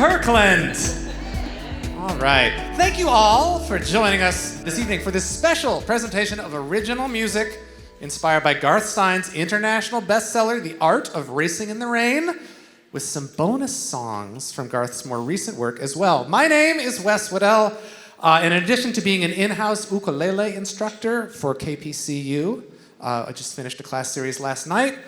Kirkland. All right. Thank you all for joining us this evening for this special presentation of original music inspired by Garth Stein's international bestseller, The Art of Racing in the Rain, with some bonus songs from Garth's more recent work as well. My name is Wes Waddell. In addition to being an in-house ukulele instructor for KPCU, I just finished a class series last night.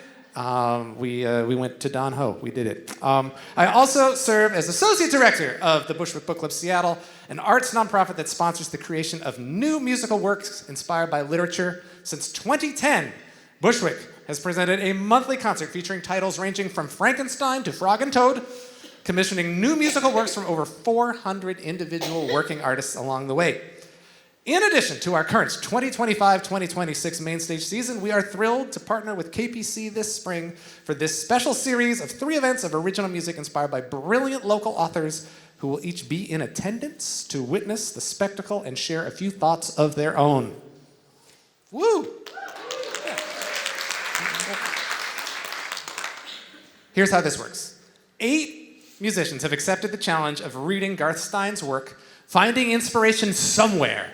We went to Don Ho. We did it. I also serve as Associate Director of the Bushwick Book Club Seattle, an arts nonprofit that sponsors the creation of new musical works inspired by literature. Since 2010, Bushwick has presented a monthly concert featuring titles ranging from Frankenstein to Frog and Toad, commissioning new musical works from over 400 individual working artists along the way. In addition to our current 2025-2026 main stage season, we are thrilled to partner with KPC this spring for this special series of 3 events of original music inspired by brilliant local authors who will each be in attendance to witness the spectacle and share a few thoughts of their own. Woo! Here's how this works. 8 musicians have accepted the challenge of reading Garth Stein's work, finding inspiration somewhere,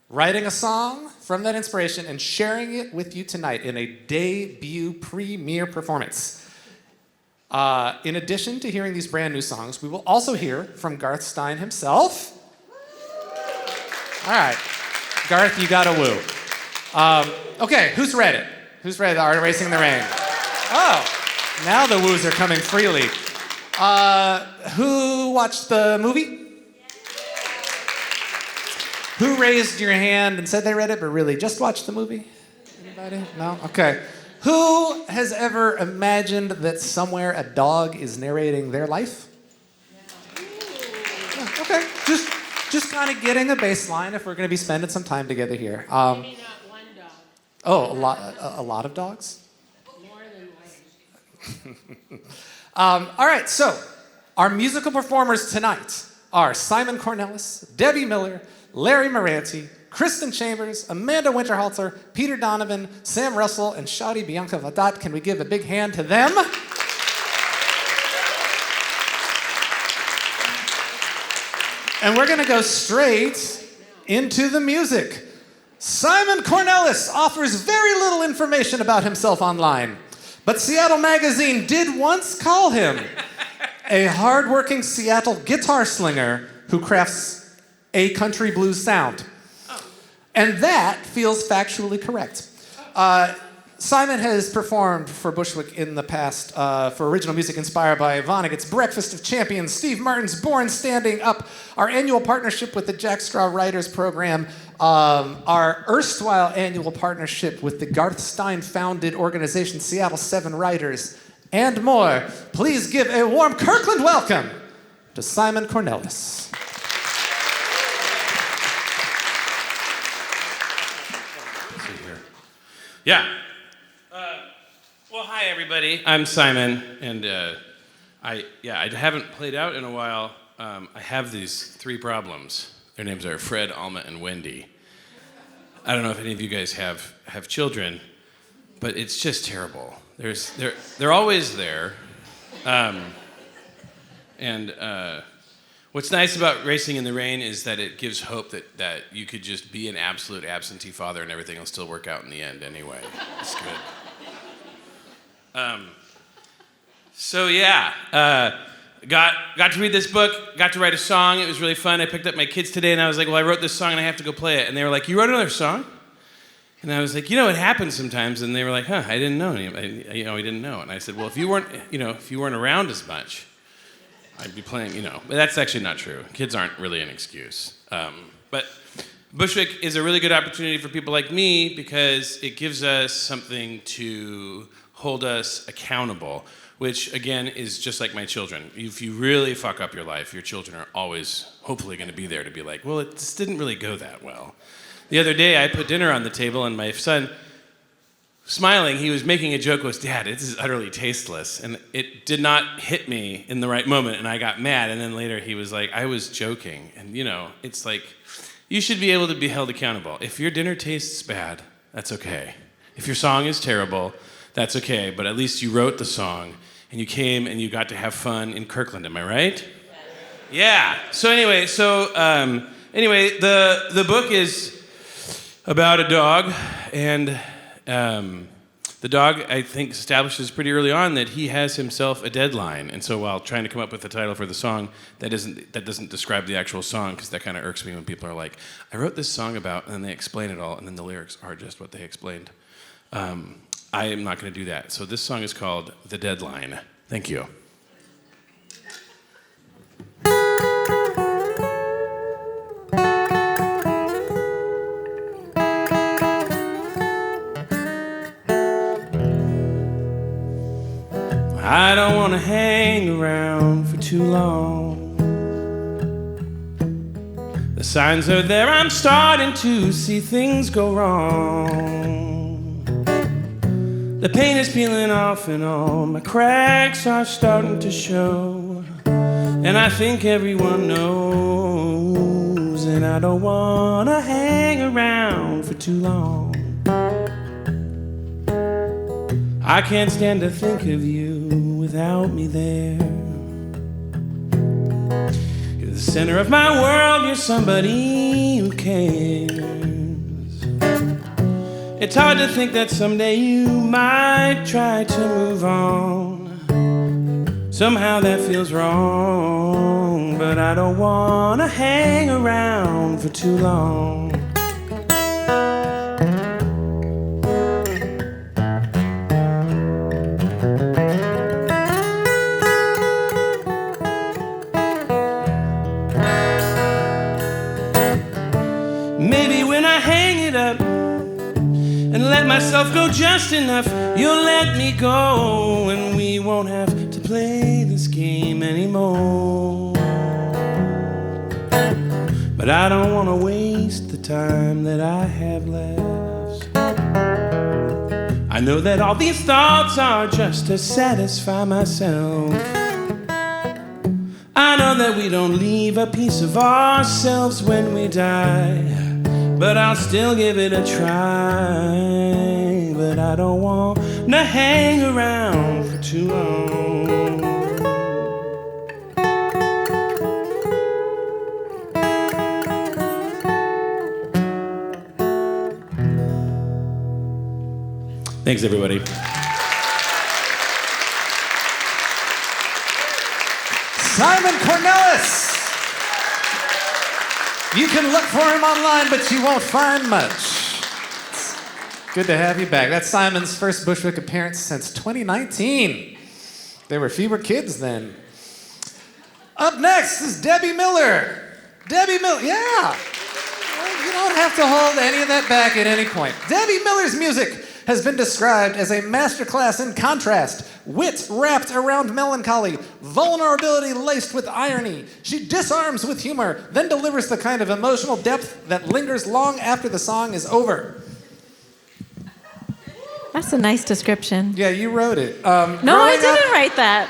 writing a song from that inspiration, and sharing it with you tonight in a debut premiere performance. In addition to hearing these brand new songs, we will also hear from Garth Stein himself. All right, Garth, you got a woo. Okay, who's read it? Who's read The Art of Racing in the Rain? Oh, now the woos are coming freely. Who watched the movie? Who raised your hand and said they read it, but really just watched the movie? Anybody? No? Okay. Who has ever imagined that somewhere a dog is narrating their life? Yeah, okay. Just kind of getting a baseline if we're going to be spending some time together here. Maybe not one dog. Oh, a lot of dogs? More than one. All right, so our musical performers tonight are Simon Kornelis, Debbie Miller, Larry Murante, Kristin Chambers, Amanda Winterhalter, Peter Donovan, Sam Russell, and Shaudi Bianca Vahdat. Can we give a big hand to them? And we're gonna go straight into the music. Simon Kornelis offers very little information about himself online, but Seattle Magazine did once call him a hardworking Seattle guitar slinger who crafts a country blues sound. And that feels factually correct. Simon has performed for Bushwick in the past for original music inspired by Vonnegut's Breakfast of Champions, Steve Martin's Born Standing Up, our annual partnership with the Jack Straw Writers Program, our erstwhile annual partnership with the Garth Stein-founded organization Seattle 7 Writers, and more. Please give a warm Kirkland welcome to Simon Kornelis. Yeah. Well, hi everybody. I'm Simon, and I haven't played out in a while. I have these 3 problems. Their names are Fred, Alma, and Wendy. I don't know if any of you guys have children, but it's just terrible. They're always there, and what's nice about Racing in the Rain is that it gives hope that you could just be an absolute absentee father and everything will still work out in the end anyway. It's good. Got to read this book, got to write a song. It was really fun. I picked up my kids today and I was like, well, I wrote this song and I have to go play it. And they were like, you wrote another song? And I was like, it happens sometimes. And they were like, I didn't know. I didn't know. And I said, well, if you weren't around as much, I'd be playing, But that's actually not true. Kids aren't really an excuse. But Bushwick is a really good opportunity for people like me because it gives us something to hold us accountable, which, again, is just like my children. If you really fuck up your life, your children are always hopefully going to be there to be like, well, it just didn't really go that well. The other day, I put dinner on the table, and my son, smiling, he was making a joke, was, Dad, this is utterly tasteless. And it did not hit me in the right moment, and I got mad. And then later, he was like, I was joking. And, it's like, you should be able to be held accountable. If your dinner tastes bad, that's okay. If your song is terrible, that's okay. But at least you wrote the song, and you came and you got to have fun in Kirkland. Am I right? Yeah. So anyway, the book is about a dog, and the dog, I think, establishes pretty early on that he has himself a deadline. And so while trying to come up with the title for the song, that doesn't describe the actual song, because that kind of irks me when people are like, I wrote this song about, and then they explain it all, and then the lyrics are just what they explained. I am not going to do that. So this song is called The Deadline. Thank you. I don't want to hang around for too long. The signs are there, I'm starting to see things go wrong. The paint is peeling off and all my cracks are starting to show. And I think everyone knows that I don't want to hang around for too long. I can't stand to think of you without me there. You're the center of my world, you're somebody who cares. It's hard to think that someday you might try to move on. Somehow that feels wrong, but I don't want to hang around for too long. Maybe when I hang it up and let myself go just enough, you'll let me go and we won't have to play this game anymore. But I don't want to waste the time that I have left. I know that all these thoughts are just to satisfy myself. I know that we don't leave a piece of ourselves when we die, but I'll still give it a try. But I don't want to hang around for too long. Thanks, everybody. Simon Kornelis! You can look for him online, but you won't find much. It's good to have you back. That's Simon's first Bushwick appearance since 2019. There were fewer kids then. Up next is Debbie Miller. Debbie Miller, yeah. You don't have to hold any of that back at any point. Debbie Miller's music has been described as a masterclass in contrast, wit wrapped around melancholy, vulnerability laced with irony. She disarms with humor, then delivers the kind of emotional depth that lingers long after the song is over. That's a nice description. Yeah, you wrote it. No, I didn't write that.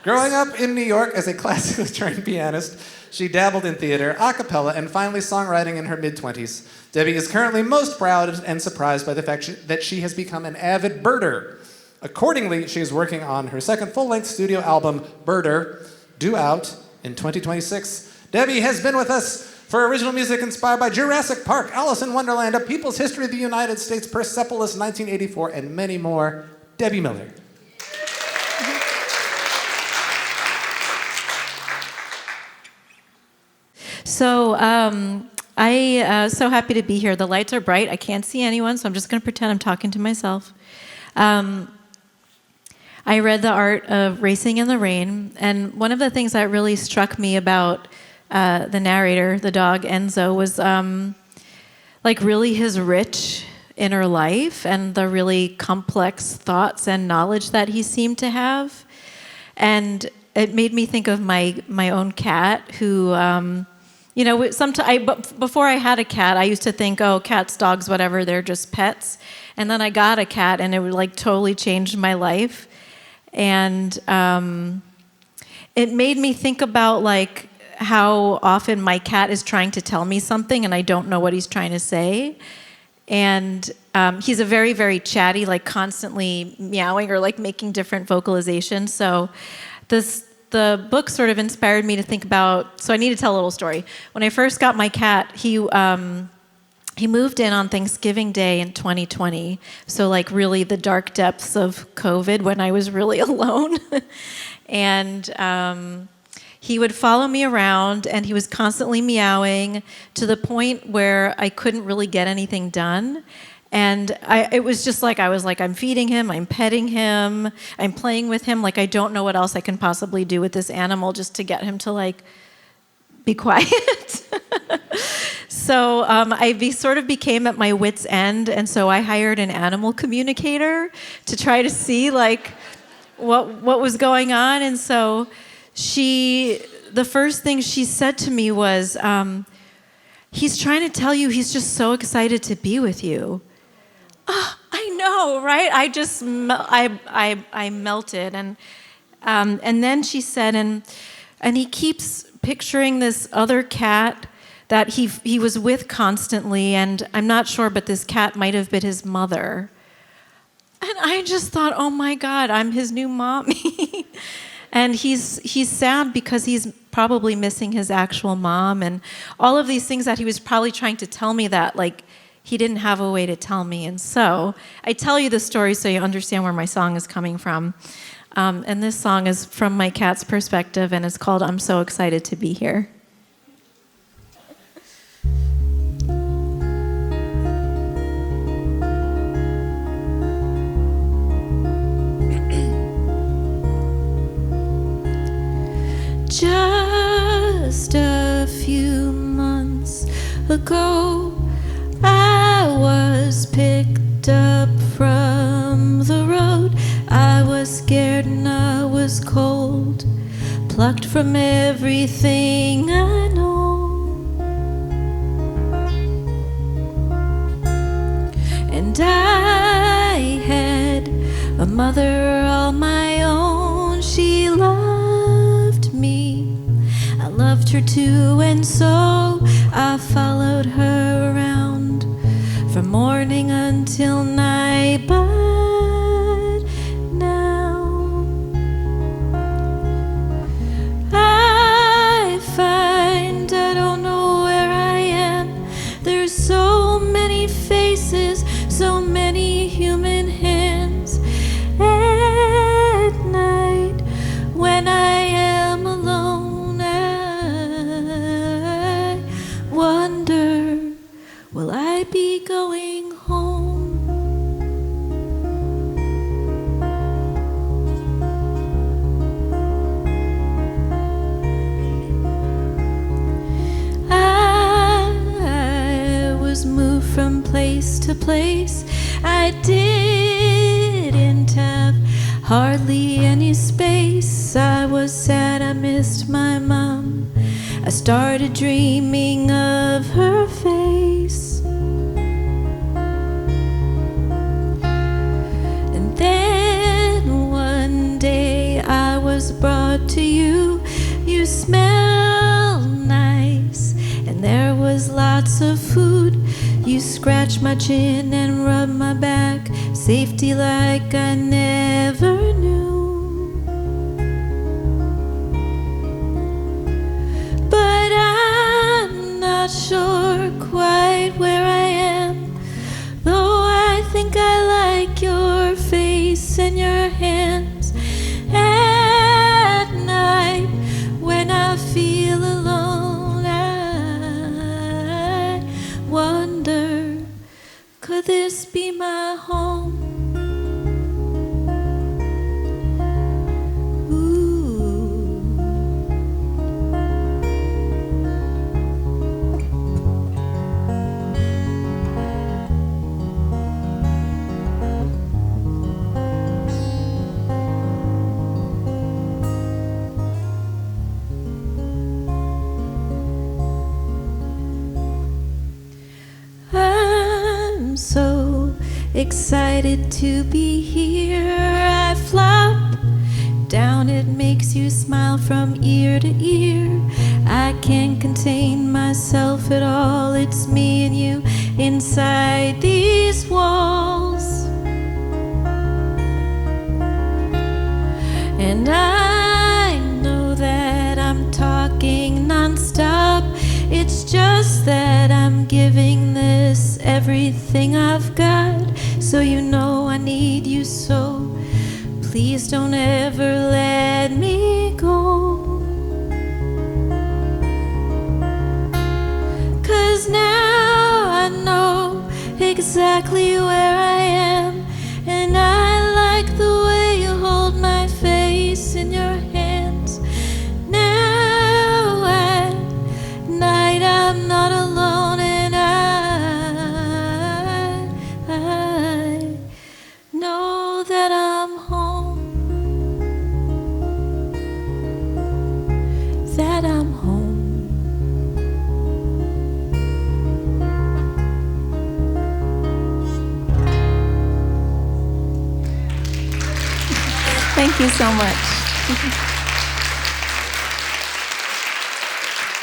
Growing up in New York as a classically trained pianist, she dabbled in theater, a cappella, and finally songwriting in her mid-20s. Debbie is currently most proud and surprised by the fact that she has become an avid birder. Accordingly, she is working on her second full-length studio album, Birder, due out in 2026. Debbie has been with us for original music inspired by Jurassic Park, Alice in Wonderland, A People's History of the United States, Persepolis, 1984, and many more. Debbie Miller. So so happy to be here. The lights are bright. I can't see anyone, so I'm just going to pretend I'm talking to myself. I read The Art of Racing in the Rain, and one of the things that really struck me about the narrator, the dog Enzo, was like really his rich inner life and the really complex thoughts and knowledge that he seemed to have. And it made me think of my own cat, who before I had a cat, I used to think, oh, cats, dogs, whatever, they're just pets. And then I got a cat, and it like totally changed my life. And it made me think about like how often my cat is trying to tell me something, and I don't know what he's trying to say. And he's a very, very chatty, like constantly meowing or like making different vocalizations. So the book sort of inspired me to think about, so I need to tell a little story. When I first got my cat, he moved in on Thanksgiving Day in 2020. So like really the dark depths of COVID when I was really alone. And he would follow me around, and he was constantly meowing to the point where I couldn't really get anything done. And it was just like, I was like, I'm feeding him, I'm petting him, I'm playing with him. Like, I don't know what else I can possibly do with this animal just to get him to like be quiet. So sort of became at my wit's end. And so I hired an animal communicator to try to see like what was going on. And so the first thing she said to me was, he's trying to tell you he's just so excited to be with you. Oh, I know, right? I melted, and then she said, and he keeps picturing this other cat that he was with constantly, and I'm not sure, but this cat might have been his mother. And I just thought, oh my God, I'm his new mommy. And he's sad because he's probably missing his actual mom, and all of these things that he was probably trying to tell me that like he didn't have a way to tell me. And so I tell you the story so you understand where my song is coming from. And this song is from my cat's perspective, and it's called "I'm So Excited to Be Here." Just a few months ago, I was picked up from the road. I was scared and I was cold, plucked from everything I know. And I had a mother all my own. She loved me, I loved her too, and so I followed her around from morning until night. But now I find I don't know where I am. There's so many faces, so many human hands. At night when I am alone, I wonder, will I be going home? I was moved from place to place. I didn't have hardly any space. I was sad, I missed my mom. I started dreaming of her face. And then one day I was brought to you. You smell nice, and there was lots of food. You scratched my chin and rubbed my back, safety like I never knew. But I'm not sure quite where I am, though I think I like your face and your hands. At night when I feel alone, I wonder, could this be my home? I'm so excited to be here. I flop down, it makes you smile from ear to ear. I can't contain myself at all. It's me and you inside these walls. And I know that I'm talking nonstop. It's just that I'm giving this everything I've got. So you know I need you so. Please don't ever let me go. 'Cause now I know exactly where I am. And I like the way you hold my face in your hands. Now at night I'm not alone, and I know that I'm home. That I'm home. Thank you so much.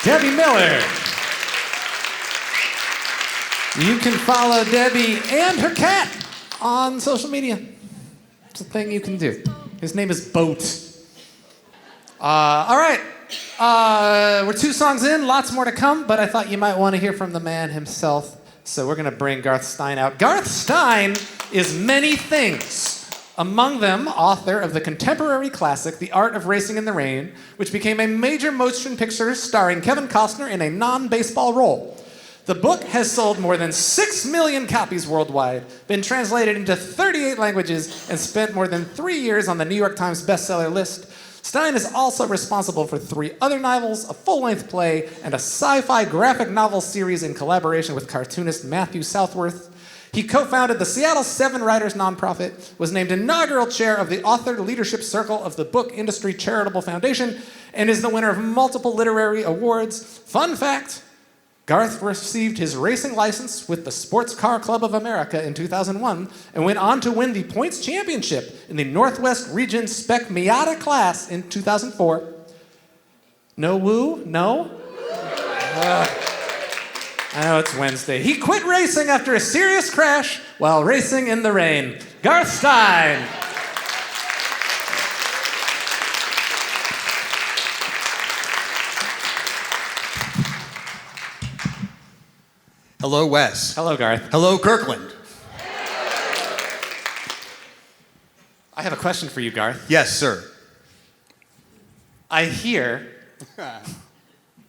Debbie Miller. You can follow Debbie and her cat on social media. It's a thing you can do. His name is Boat. All right. We're 2 songs in, lots more to come, but I thought you might want to hear from the man himself. So we're going to bring Garth Stein out. Garth Stein is many things. Among them, author of the contemporary classic, The Art of Racing in the Rain, which became a major motion picture starring Kevin Costner in a non-baseball role. The book has sold more than 6 million copies worldwide, been translated into 38 languages, and spent more than 3 years on the New York Times bestseller list. Stein is also responsible for 3 other novels, a full-length play, and a sci-fi graphic novel series in collaboration with cartoonist Matthew Southworth. He co-founded the Seattle 7 Writers nonprofit, was named inaugural chair of the Author Leadership Circle of the Book Industry Charitable Foundation, and is the winner of multiple literary awards. Fun fact, Garth received his racing license with the Sports Car Club of America in 2001 and went on to win the points championship in the Northwest Region Spec Miata class in 2004. No woo? No? I know it's Wednesday. He quit racing after a serious crash while racing in the rain. Garth Stein. Hello, Wes. Hello, Garth. Hello, Kirkland. I have a question for you, Garth. Yes, sir. I hear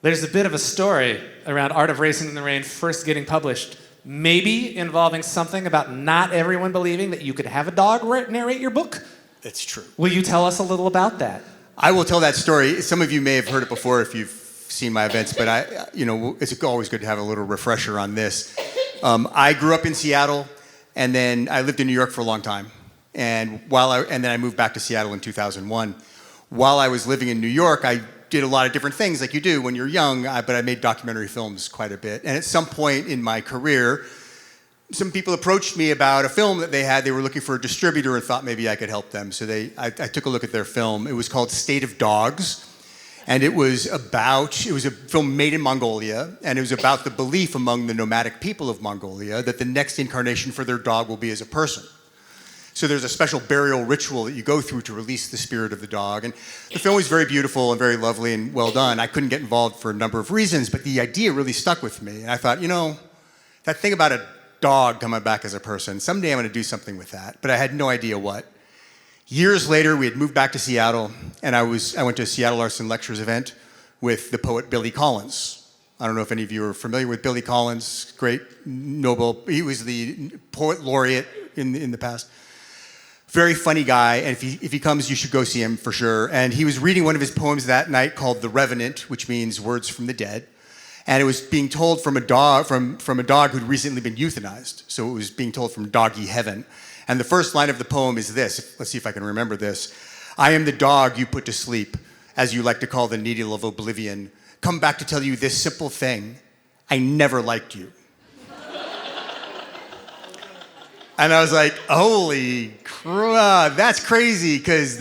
there's a bit of a story around Art of Racing in the Rain first getting published, maybe involving something about not everyone believing that you could have a dog narrate your book. It's true. Will you tell us a little about that? I will tell that story. Some of you may have heard it before if you've seen my events, but it's always good to have a little refresher on this. I grew up in Seattle, and then I lived in New York for a long time, and then I moved back to Seattle in 2001. While I was living in New York, I did a lot of different things like you do when you're young, but I made documentary films quite a bit. And at some point in my career, some people approached me about a film that they had. They were looking for a distributor and thought maybe I could help them. So I took a look at their film. It was called State of Dogs. And it was a film made in Mongolia, and it was about the belief among the nomadic people of Mongolia that the next incarnation for their dog will be as a person. So there's a special burial ritual that you go through to release the spirit of the dog. And the film was very beautiful and very lovely and well done. I couldn't get involved for a number of reasons, but the idea really stuck with me. And I thought, that thing about a dog coming back as a person, someday I'm going to do something with that. But I had no idea what. Years later, we had moved back to Seattle, and I went to a Seattle Arts and Lectures event with the poet Billy Collins. I don't know if any of you are familiar with Billy Collins, great Nobel. He was the poet laureate in the past. Very funny guy, and if he comes, you should go see him for sure. And he was reading one of his poems that night called The Revenant, which means words from the dead. And it was being told from a dog who'd recently been euthanized. So it was being told from doggy heaven. And the first line of the poem is this. Let's see if I can remember this. I am the dog you put to sleep, as you like to call the needle of oblivion. Come back to tell you this simple thing. I never liked you. And I was like, holy crap, that's crazy, because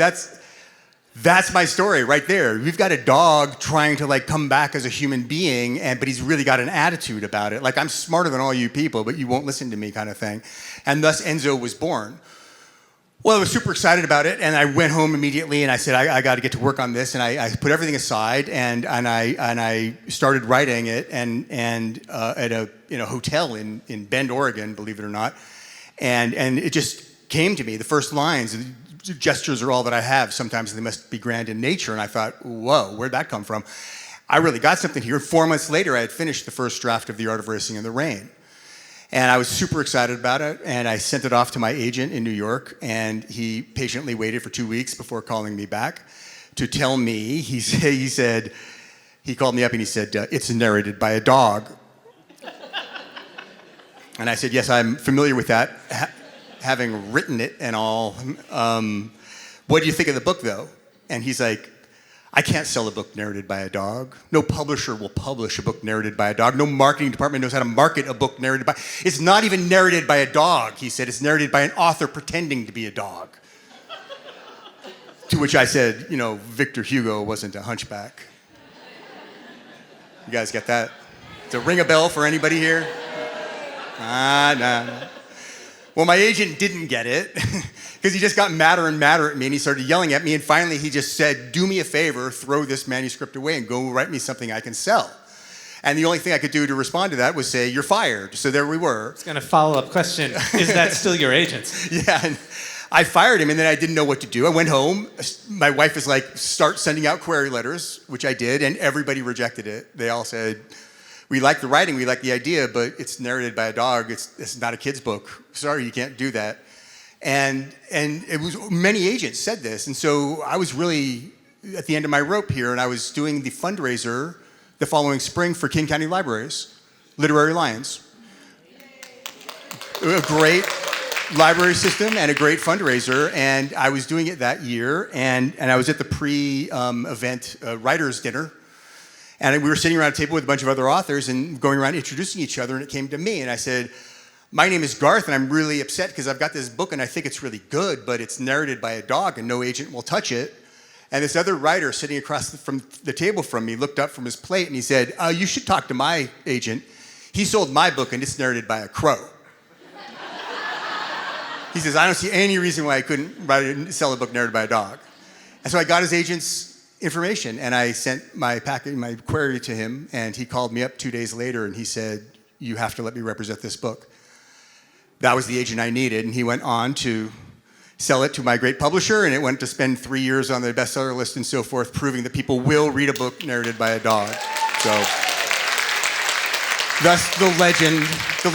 That's my story right there. We've got a dog trying to like come back as a human being, but he's really got an attitude about it. Like, I'm smarter than all you people, but you won't listen to me kind of thing. And thus Enzo was born. Well, I was super excited about it, and I went home immediately, and I said, I got to get to work on this, and I put everything aside, and I started writing it, and at a hotel in Bend, Oregon, believe it or not, and it just came to me. The first lines, gestures are all that I have. Sometimes they must be grand in nature, and I thought, whoa, where'd that come from? I really got something here. 4 months later, I had finished the first draft of The Art of Racing in the Rain. And I was super excited about it, and I sent it off to my agent in New York, and he patiently waited for 2 weeks before calling me back to tell me, he called me up and he said, it's narrated by a dog. And I said, yes, I'm familiar with that, having written it and all. What do you think of the book, though? And he's like, I can't sell a book narrated by a dog. No publisher will publish a book narrated by a dog. No marketing department knows how to market a book narrated by... It's not even narrated by a dog, he said. It's narrated by an author pretending to be a dog. To which I said, Victor Hugo wasn't a hunchback. You guys get that? Does it ring a bell for anybody here? No. Well, my agent didn't get it because he just got madder and madder at me, and he started yelling at me, and finally he just said, do me a favor, throw this manuscript away and go write me something I can sell. And the only thing I could do to respond to that was say, you're fired. So there we were. It's going to follow-up question. Is that still your agent? Yeah, and I fired him, and then I didn't know what to do. I went home. My wife was like, start sending out query letters, which I did, and everybody rejected it. They all said, we like the writing, we like the idea, but it's narrated by a dog. It's not a kid's book. Sorry, you can't do that. And it was many agents said this, and so I was really at the end of my rope here, and I was doing the fundraiser the following spring for King County Libraries, Literary Lions. A great library system and a great fundraiser, and I was doing it that year, and I was at the pre-event writers' dinner. And we were sitting around a table with a bunch of other authors and going around introducing each other, and it came to me, and I said, my name is Garth, and I'm really upset because I've got this book, and I think it's really good, but it's narrated by a dog, and no agent will touch it. And this other writer sitting across from the table from me looked up from his plate, and he said, you should talk to my agent. He sold my book, and it's narrated by a crow. He says, I don't see any reason why I couldn't sell a book narrated by a dog. And so I got his agent's information, and I sent my query to him, and he called me up 2 days later, and he said, you have to let me represent this book. That was the agent I needed, and he went on to sell it to my great publisher, and it went to spend 3 years on the bestseller list and so forth, proving that people will read a book narrated by a dog. So, thus the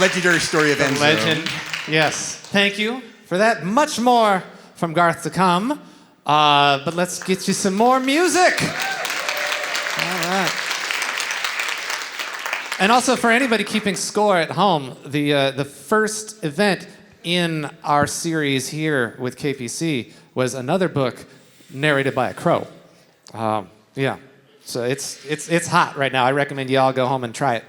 legendary story of Enzo. The legend, yes. Thank you for that. Much more from Garth to come. But let's get you some more music. All right. And also for anybody keeping score at home, the first event in our series here with KPC was another book narrated by a crow. Yeah. So it's hot right now. I recommend you all go home and try it.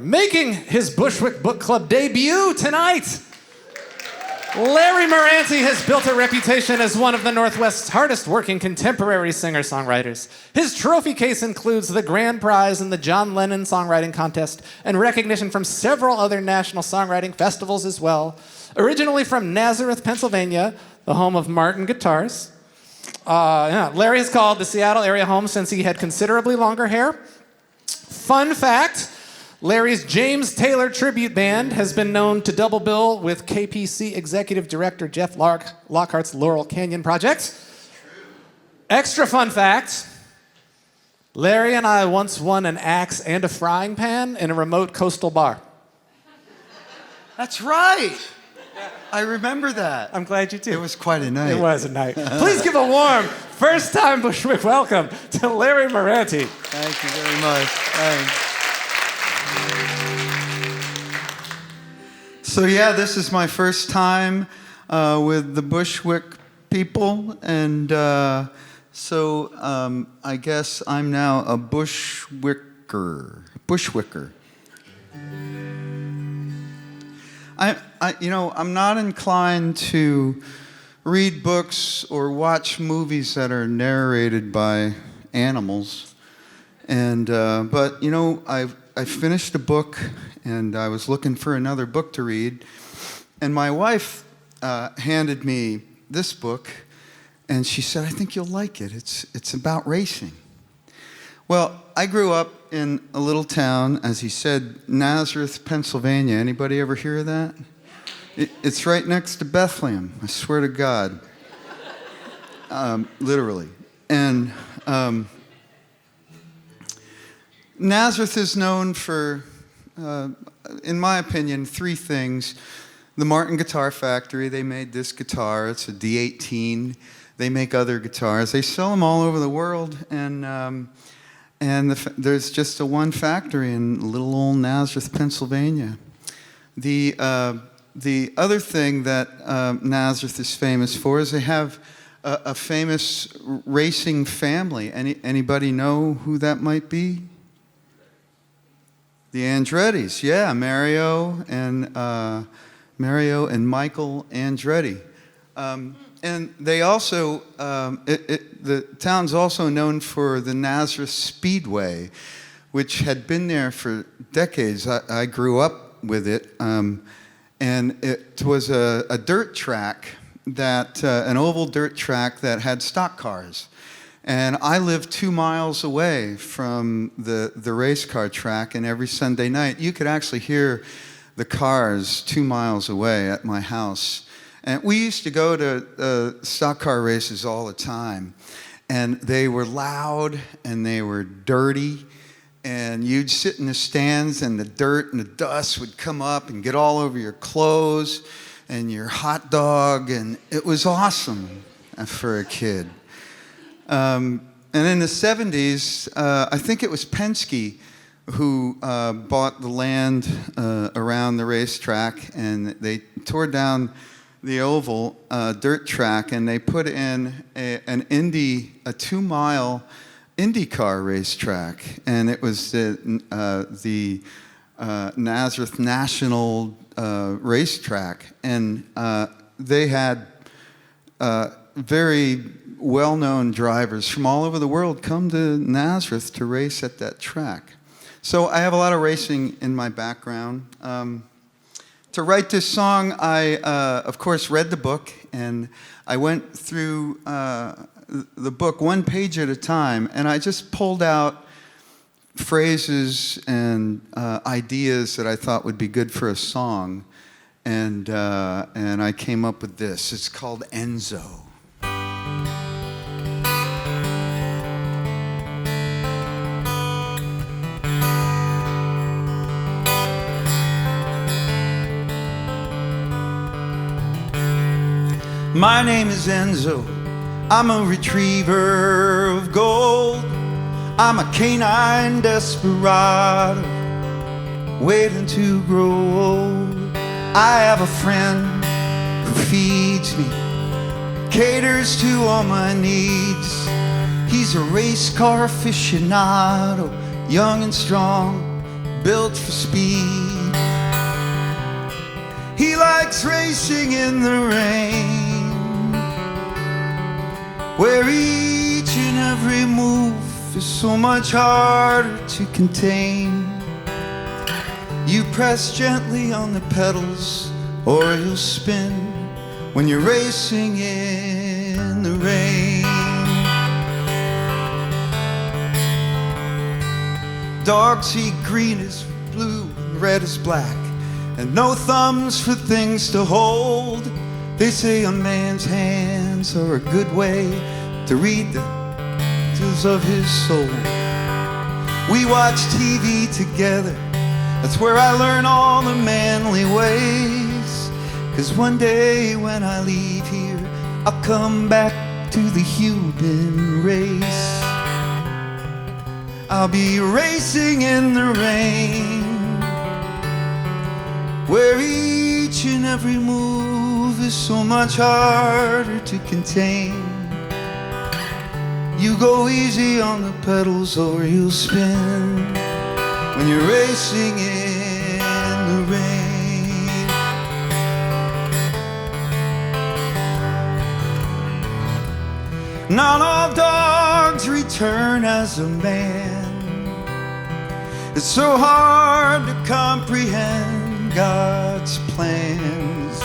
Making his Bushwick Book Club debut tonight, Larry Murante has built a reputation as one of the Northwest's hardest-working contemporary singer-songwriters. His trophy case includes the grand prize in the John Lennon Songwriting Contest and recognition from several other national songwriting festivals as well. Originally from Nazareth, Pennsylvania, the home of Martin Guitars. Larry has called the Seattle area home since he had considerably longer hair. Fun fact, Larry's James Taylor tribute band has been known to double bill with KPC Executive Director Jeff Lockhart's Laurel Canyon Project. Extra fun fact, Larry and I once won an axe and a frying pan in a remote coastal bar. That's right. I remember that. I'm glad you do. It was quite a night. It was a night. Please give a warm first-time Bushwick welcome to Larry Murante. Thank you very much. Thanks. So yeah, this is my first time with the Bushwick people, and so I guess I'm now a Bushwicker. I'm not inclined to read books or watch movies that are narrated by animals. And but you know, I finished a book, and I was looking for another book to read, and my wife handed me this book, and she said, "I think you'll like it. It's about racing." Well, I grew up in a little town, as he said, Nazareth, Pennsylvania. Anybody ever hear of that? It's right next to Bethlehem, I swear to God. Literally. And Nazareth is known for, in my opinion, three things. The Martin Guitar Factory, they made this guitar. It's a D18. They make other guitars. They sell them all over the world, and there's just a one factory in little old Nazareth, Pennsylvania. The other thing that Nazareth is famous for is they have a famous racing family. Anybody know who that might be? The Andrettis, yeah, Mario and Michael Andretti. And they also, the town's also known for the Nazareth Speedway, which had been there for decades. I grew up with it, and it was a dirt track, an oval dirt track that had stock cars. And I lived 2 miles away from the race car track, and every Sunday night, you could actually hear the cars 2 miles away at my house. And we used to go to stock car races all the time. And they were loud, and they were dirty. And you'd sit in the stands, and the dirt and the dust would come up and get all over your clothes and your hot dog. And it was awesome for a kid. And in the 70s, I think it was Penske who bought the land around the racetrack, and they tore down the oval dirt track, and they put in a 2-mile IndyCar racetrack, and it was the Nazareth National Racetrack, and they had very well-known drivers from all over the world come to Nazareth to race at that track. So I have a lot of racing in my background. To write this song, I, of course, read the book, and I went through the book one page at a time, and I just pulled out phrases and ideas that I thought would be good for a song, and I came up with this. It's called Enzo. My name is Enzo. I'm a retriever of gold. I'm a canine desperado, waiting to grow old. I have a friend who feeds me, caters to all my needs. He's a race car aficionado, young and strong, built for speed. He likes racing in the rain, where each and every move is so much harder to contain. You press gently on the pedals, or you'll spin when you're racing in the rain. Dogs see green as blue and red as black, and no thumbs for things to hold. They say a man's hands are a good way to read the details of his soul. We watch TV together, that's where I learn all the manly ways. 'Cause one day when I leave here, I'll come back to the human race. I'll be racing in the rain, where each and every move is so much harder to contain. You go easy on the pedals or you'll spin when you're racing in the rain. Not all dogs return as a man. It's so hard to comprehend God's plans.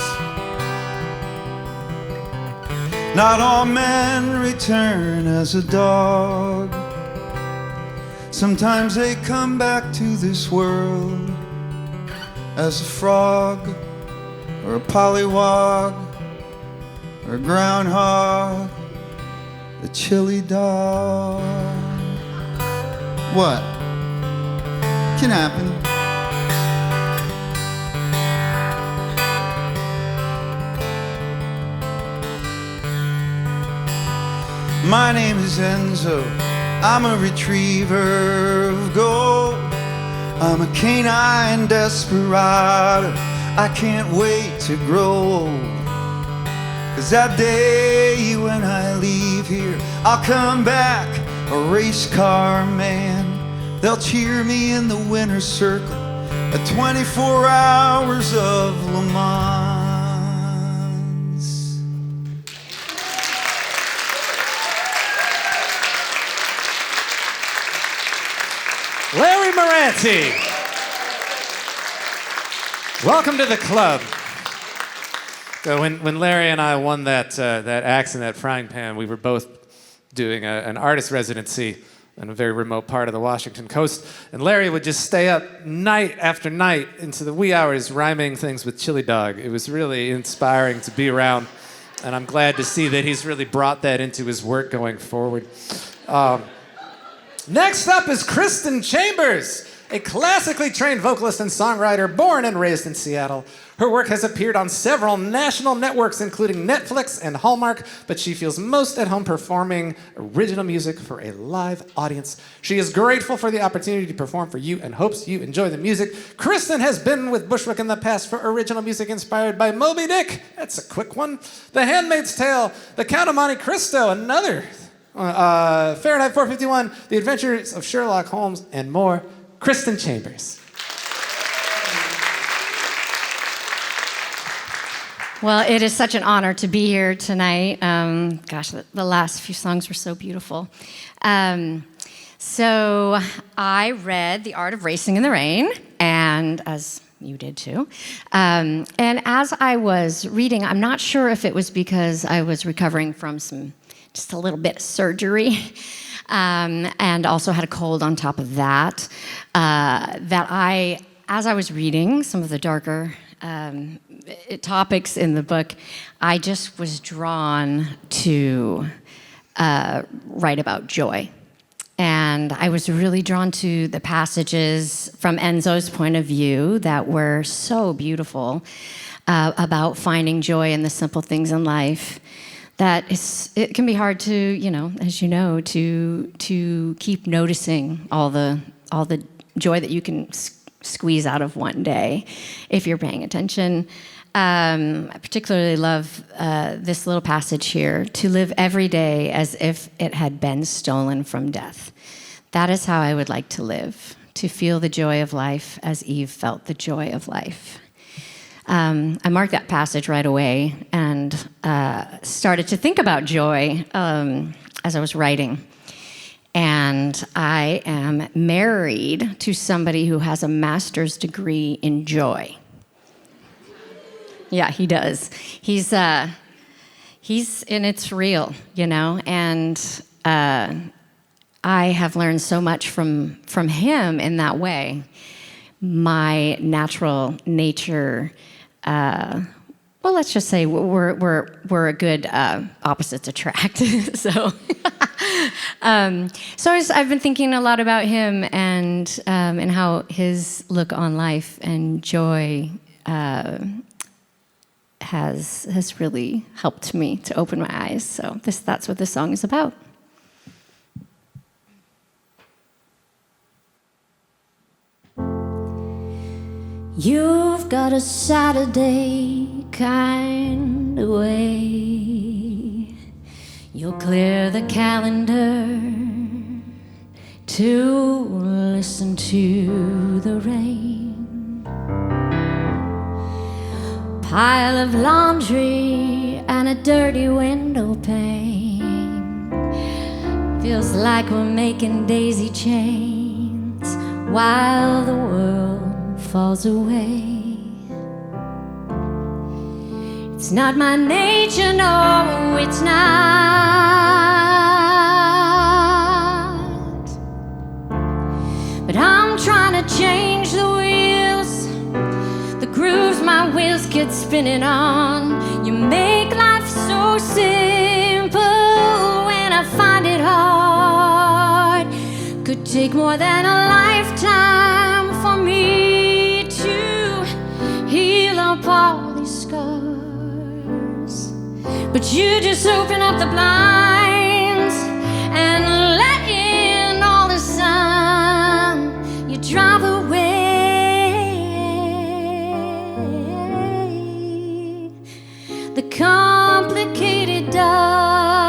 Not all men return as a dog. Sometimes they come back to this world as a frog, or a pollywog, or a groundhog, a chili dog. What? Can happen. My name is Enzo. I'm a retriever of gold. I'm a canine desperado. I can't wait to grow old. 'Cause that day when I leave here, I'll come back a race car man. They'll cheer me in the winner's circle at 24 hours of Le Mans. Larry Murante. Welcome to the club. So when Larry and I won that axe in that frying pan, we were both doing an artist residency in a very remote part of the Washington coast. And Larry would just stay up night after night into the wee hours rhyming things with chili dog. It was really inspiring to be around. And I'm glad to see that he's really brought that into his work going forward. Next up is Kristin Chambers, a classically trained vocalist and songwriter born and raised in Seattle. Her work has appeared on several national networks, including Netflix and Hallmark, but she feels most at home performing original music for a live audience. She is grateful for the opportunity to perform for you and hopes you enjoy the music. Kristin has been with Bushwick in the past for original music inspired by Moby Dick. That's a quick one. The Handmaid's Tale, The Count of Monte Cristo, another. Fahrenheit 451, The Adventures of Sherlock Holmes, and more. Kristin Chambers. Well, it is such an honor to be here tonight. Gosh, the last few songs were so beautiful. So I read The Art of Racing in the Rain, and as you did too. And as I was reading, I'm not sure if it was because I was recovering from just a little bit of surgery, and also had a cold on top of that, as I was reading some of the darker topics in the book, I just was drawn to write about joy. And I was really drawn to the passages from Enzo's point of view that were so beautiful about finding joy in the simple things in life. That it can be hard to, as you know, to keep noticing all the joy that you can squeeze out of one day if you're paying attention. I particularly love this little passage here, to live every day as if it had been stolen from death. That is how I would like to live, to feel the joy of life as Eve felt the joy of life. I marked that passage right away and started to think about joy as I was writing. And I am married to somebody who has a master's degree in joy. Yeah, he does. He's and it's real, and I have learned so much from him in that way. My natural nature, well, let's just say we're a good opposites attract. So I've been thinking a lot about him and how his look on life and joy has really helped me to open my eyes. So that's what this song is about. You've got a Saturday kind of way. You'll clear the calendar to listen to the rain. Pile of laundry and a dirty window pane. Feels like we're making daisy chains while the world falls away. It's not my nature, no, it's not. But I'm trying to change the wheels, the grooves my wheels get spinning on. You make life so simple when I find it hard. Could take more than a lifetime for me to heal up all these scars. But you just open up the blinds and let in all the sun. You drive away the complicated dark.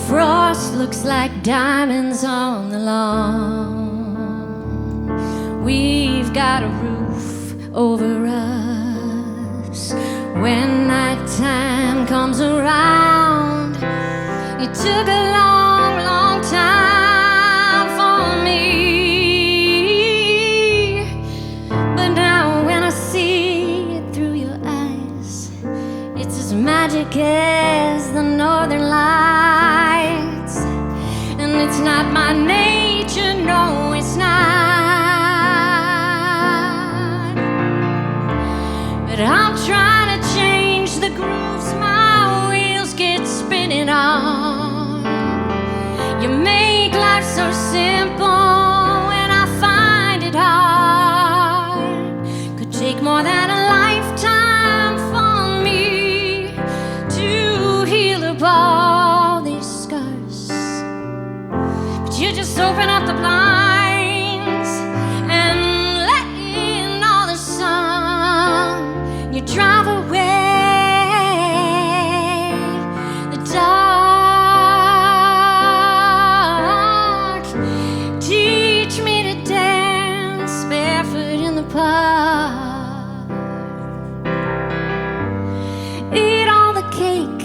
Frost looks like diamonds on the lawn. We've got a roof over us. When nighttime comes around, it took a long, long time for me. But now when I see it through your eyes, it's as magic as the northern lights. And it's not my nature, no, it's not. But I'm trying to change the grooves my wheels get spinning on. You make life so simple when I find it hard. Could take more than a lifetime for me to heal up all these scars. But you just open up the blinds and let in all the sun. You drive away the dark. Teach me to dance barefoot in the park. Eat all the cake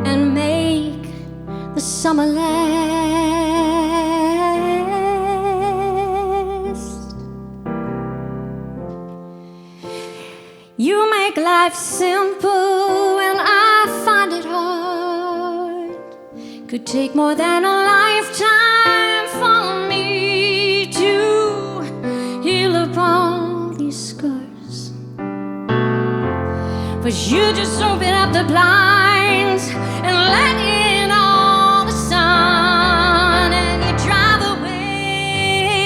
and make the summer last. You make life simple when I find it hard. Could take more than a lifetime for me to heal up all these scars. But you just open up the blinds and let in all the sun, and you drive away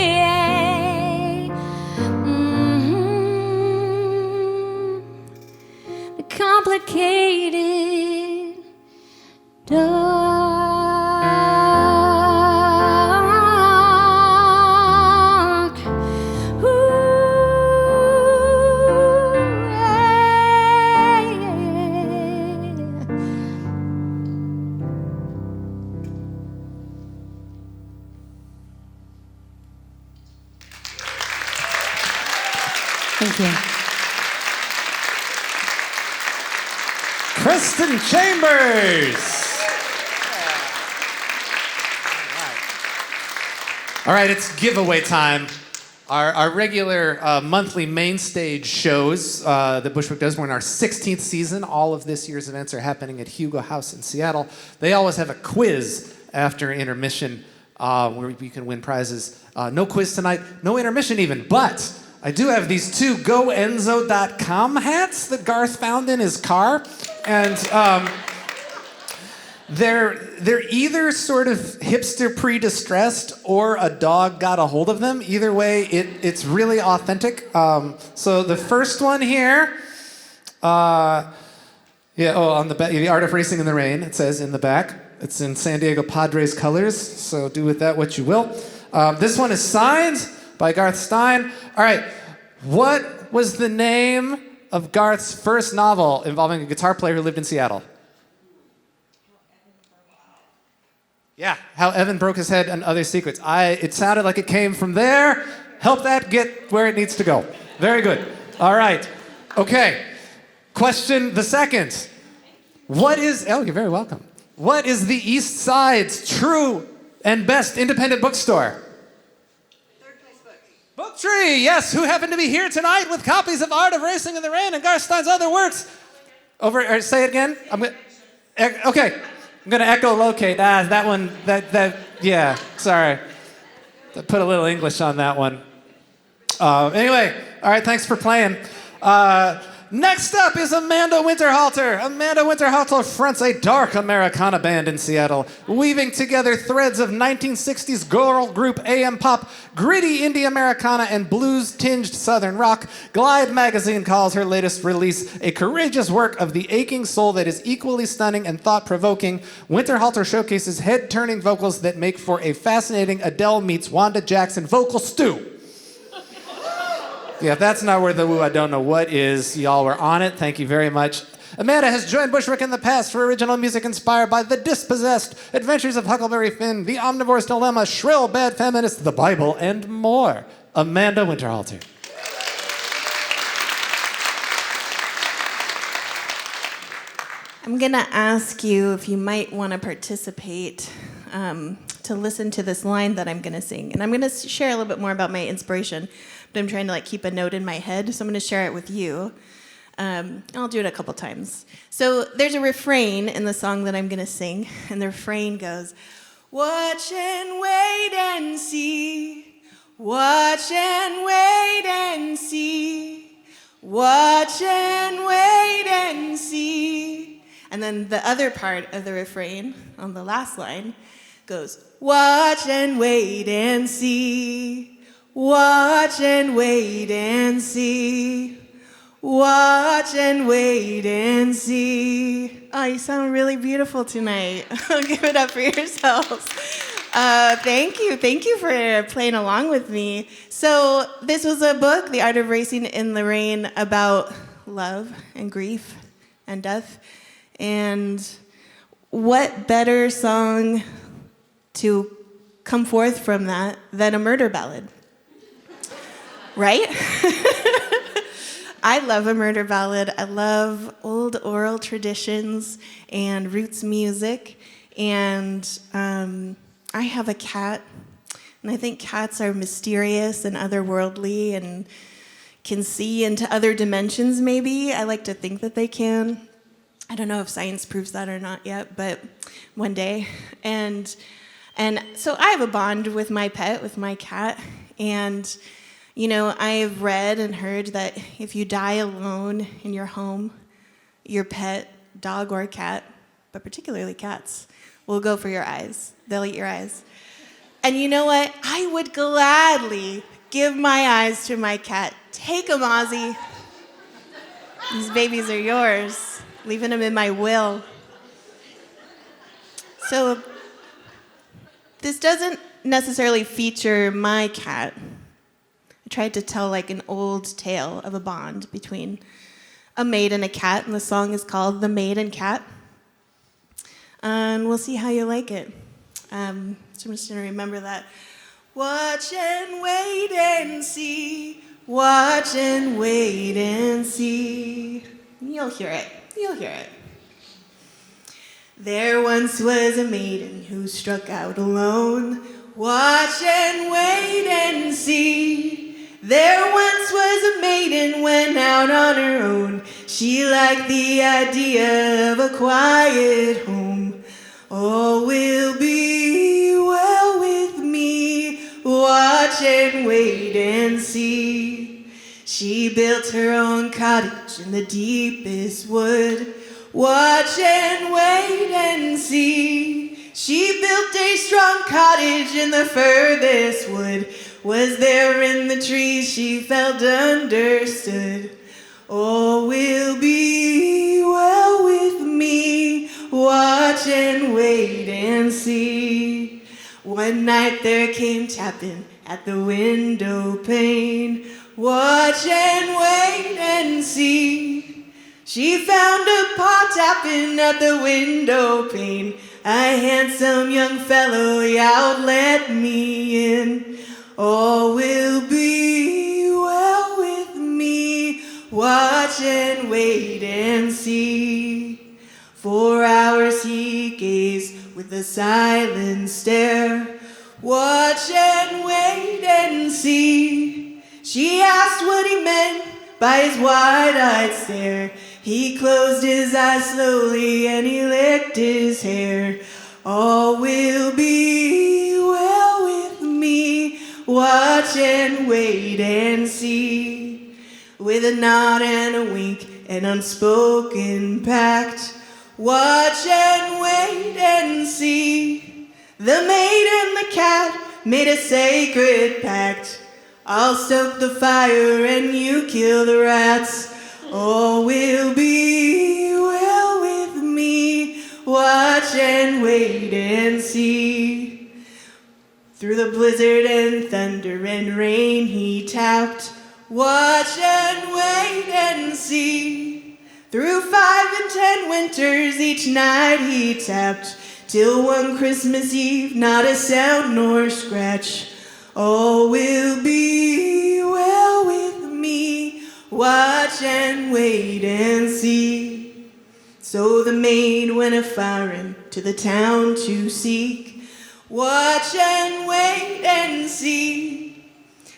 the complicated dark. Ooh, Thank you. Kristin Chambers. All right, it's giveaway time. Our regular monthly main stage shows that Bushwick does, we're in our 16th season. All of this year's events are happening at Hugo House in Seattle. They always have a quiz after intermission where you can win prizes. No quiz tonight, no intermission even, but I do have these two GoEnzo.com hats that Garth found in his car. And they're either sort of hipster pre-distressed or a dog got a hold of them. Either way, it's really authentic. So the first one here, on the back, the Art of Racing in the Rain, it says in the back. It's in San Diego Padres colors, so do with that what you will. This one is signed by Garth Stein. All right, what was the name of Garth's first novel involving a guitar player who lived in Seattle? Yeah, how Evan broke his head and other secrets. It sounded like it came from there. Help that get where it needs to go. Very good. All right. Okay. Question the second. Oh, you're very welcome. What is the East Side's true and best independent bookstore? Third Place Books. Book Tree, yes, who happen to be here tonight with copies of Art of Racing in the Rain and Garth Stein's other works. Say it again. Okay. I'm gonna echolocate. That one. Yeah. Sorry. Put a little English on that one. Anyway, all right. Thanks for playing. Next up is Amanda Winterhalter. Amanda Winterhalter fronts a dark Americana band in Seattle, weaving together threads of 1960s girl group AM pop, gritty indie Americana, and blues-tinged southern rock. Glide magazine calls her latest release a courageous work of the aching soul that is equally stunning and thought-provoking. Winterhalter showcases head-turning vocals that make for a fascinating Adele meets Wanda Jackson vocal stew. Yeah, if that's not worth the woo, I don't know what is. Y'all were on it. Thank you very much. Amanda has joined Bushwick in the past for original music inspired by The Dispossessed, Adventures of Huckleberry Finn, The Omnivore's Dilemma, Shrill Bad Feminist, The Bible, and more. Amanda Winterhalter. I'm going to ask you if you might want to participate to listen to this line that I'm going to sing. And I'm going to share a little bit more about my inspiration, but I'm trying to keep a note in my head, so I'm going to share it with you. I'll do it a couple times. So there's a refrain in the song that I'm going to sing, and the refrain goes, watch and wait and see, watch and wait and see, watch and wait and see. And then the other part of the refrain on the last line goes, watch and wait and see, watch and wait and see, watch and wait and see. Oh, you sound really beautiful tonight. Give it up for yourselves. Thank you for playing along with me. So this was a book, The Art of Racing in the Rain, about love and grief and death. And what better song to come forth from that than a murder ballad? Right? I love a murder ballad. I love old oral traditions and roots music. And I have a cat, and I think cats are mysterious and otherworldly and can see into other dimensions, maybe. I like to think that they can. I don't know if science proves that or not yet, but one day. And so I have a bond with my pet, with my cat. And, I've read and heard that if you die alone in your home, your pet, dog or cat, but particularly cats, will go for your eyes. They'll eat your eyes. And you know what? I would gladly give my eyes to my cat. Take them, Ozzy. These babies are yours. Leaving them in my will. So this doesn't necessarily feature my cat. I tried to tell an old tale of a bond between a maid and a cat, and the song is called The Maid and Cat. And we'll see how you like it. So I'm just going to remember that. Watch and wait and see. Watch and wait and see. You'll hear it. You'll hear it. There once was a maiden who struck out alone. Watch and wait and see. There once was a maiden went out on her own. She liked the idea of a quiet home. All will be well with me. Watch and wait and see. She built her own cottage in the deepest wood. Watch and wait and see. She built a strong cottage in the furthest wood. Was there in the trees she felt understood. All will be well with me. Watch and wait and see. One night there came tapping at the window pane. Watch and wait and see. She found a pot tapping at the window pane. a handsome young fellow, y'all let me in. All will be well with me. Watch and wait and see. For hours he gazed with a silent stare. Watch and wait and see. She asked what he meant by his wide-eyed stare. He closed his eyes slowly and he licked his hair. All will be well with me. Watch and wait and see. With a nod and a wink, an unspoken pact. Watch and wait and see. The maid and the cat made a sacred pact. I'll stoke the fire and you kill the rats. All will be well with me. Watch and wait and see. Through the blizzard and thunder and rain he tapped. Watch and wait and see. Through 5 and 10 winters each night he tapped. Till one Christmas Eve, not a sound nor scratch. All will be well with me. Watch and wait and see. So the maid went a-firing to the town to seek. Watch and wait and see.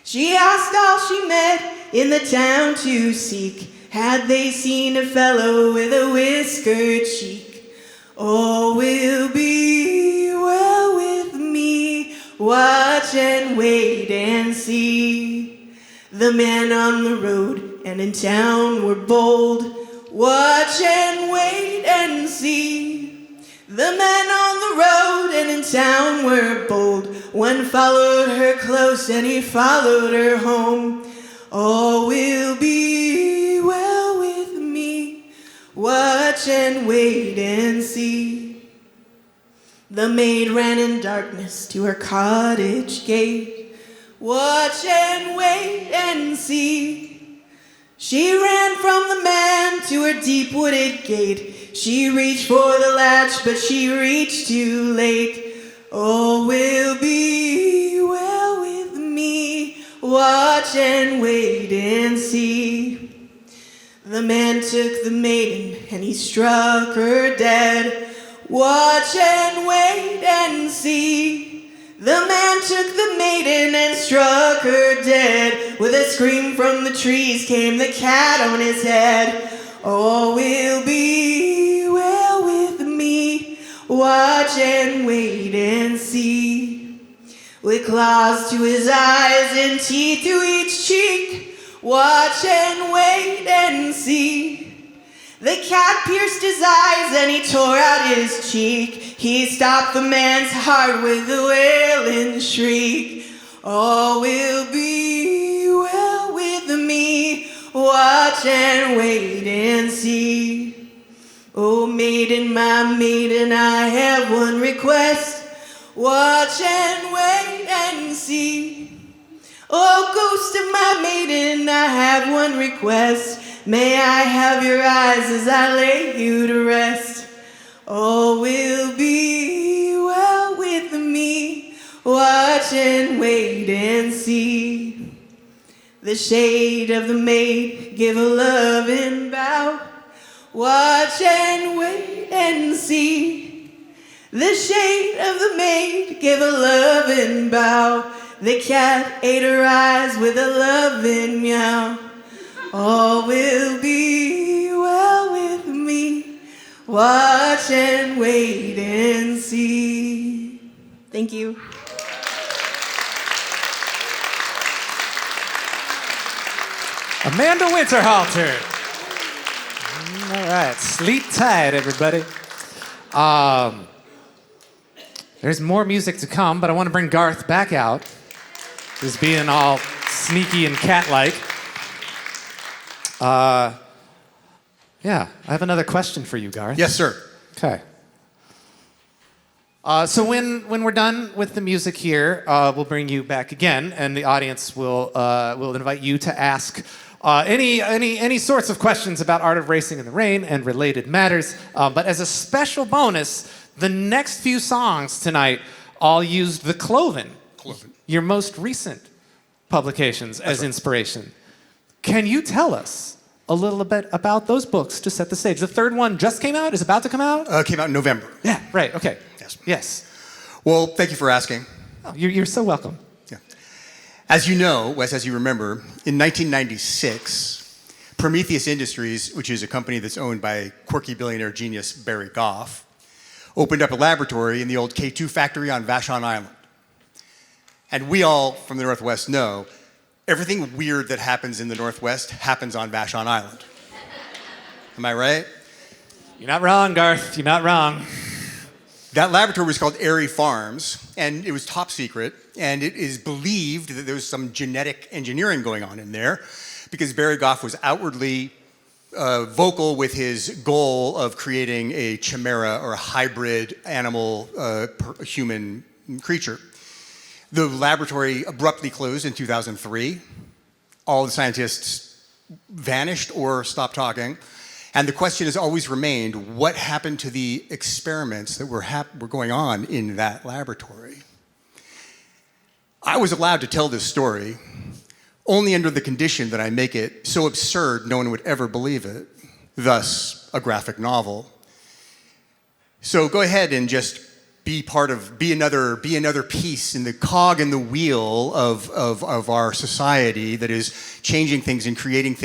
She asked all she met in the town to seek. Had they seen a fellow with a whiskered cheek? All will be well with me. Watch and wait and see. The men on the road and in town were bold. Watch and wait and see. The men on the road and in town were bold. One followed her close and he followed her home. All will be well with me. Watch and wait and see. The maid ran in darkness to her cottage gate. Watch and wait and see. She ran from the man to her deep wooded gate. She reached for the latch, but she reached too late. All will be well with me. Watch and wait and see. The man took the maiden and he struck her dead. Watch and wait and see. The man took the maiden and struck her dead. With a scream from the trees came the cat on his head. All will be well with me. Watch and wait and see. With claws to his eyes and teeth to each cheek. Watch and wait and see. The cat pierced his eyes and he tore out his cheek. He stopped the man's heart with a wailing shriek. All will be well with me. Watch and wait and see. Oh maiden, my maiden, I have one request. Watch and wait and see. Oh ghost of my maiden, I have one request. May I have your eyes as I lay you to rest. All will be well with me. Watch and wait and see. The shade of the maid give a loving bow. Watch and wait and see. The shade of the maid give a loving bow. The cat ate her eyes with a loving meow. All will be well with me. Watch and wait and see. Thank you. Amanda Winterhalter. All right, sleep tight, everybody. There's more music to come, but I want to bring Garth back out. He's being all sneaky and cat-like. Yeah, I have another question for you, Garth. Yes, sir. Okay. So when we're done with the music here, we'll bring you back again, and the audience will invite you to ask any sorts of questions about Art of Racing in the Rain and related matters. But as a special bonus, the next few songs tonight all used the Cloven, your most recent publications, as inspiration. Can you tell us a little bit about those books to set the stage? The third one just came out, is about to come out? Came out in November. Yeah, right, okay. Yes. Well, thank you for asking. Oh, you're so welcome. Yeah. As you know, Wes, as you remember, in 1996, Prometheus Industries, which is a company that's owned by quirky billionaire genius Barry Goff, opened up a laboratory in the old K2 factory on Vashon Island. And we all from the Northwest know everything weird that happens in the Northwest happens on Vashon Island. Am I right? You're not wrong, Garth. You're not wrong. That laboratory was called Airy Farms, and it was top secret, and it is believed that there was some genetic engineering going on in there because Barry Goff was outwardly vocal with his goal of creating a chimera or a hybrid animal-human creature. The laboratory abruptly closed in 2003. All the scientists vanished or stopped talking. And the question has always remained, what happened to the experiments that were going on in that laboratory? I was allowed to tell this story only under the condition that I make it so absurd no one would ever believe it, thus a graphic novel. So go ahead and just be another piece in the cog in the wheel of our society that is changing things and creating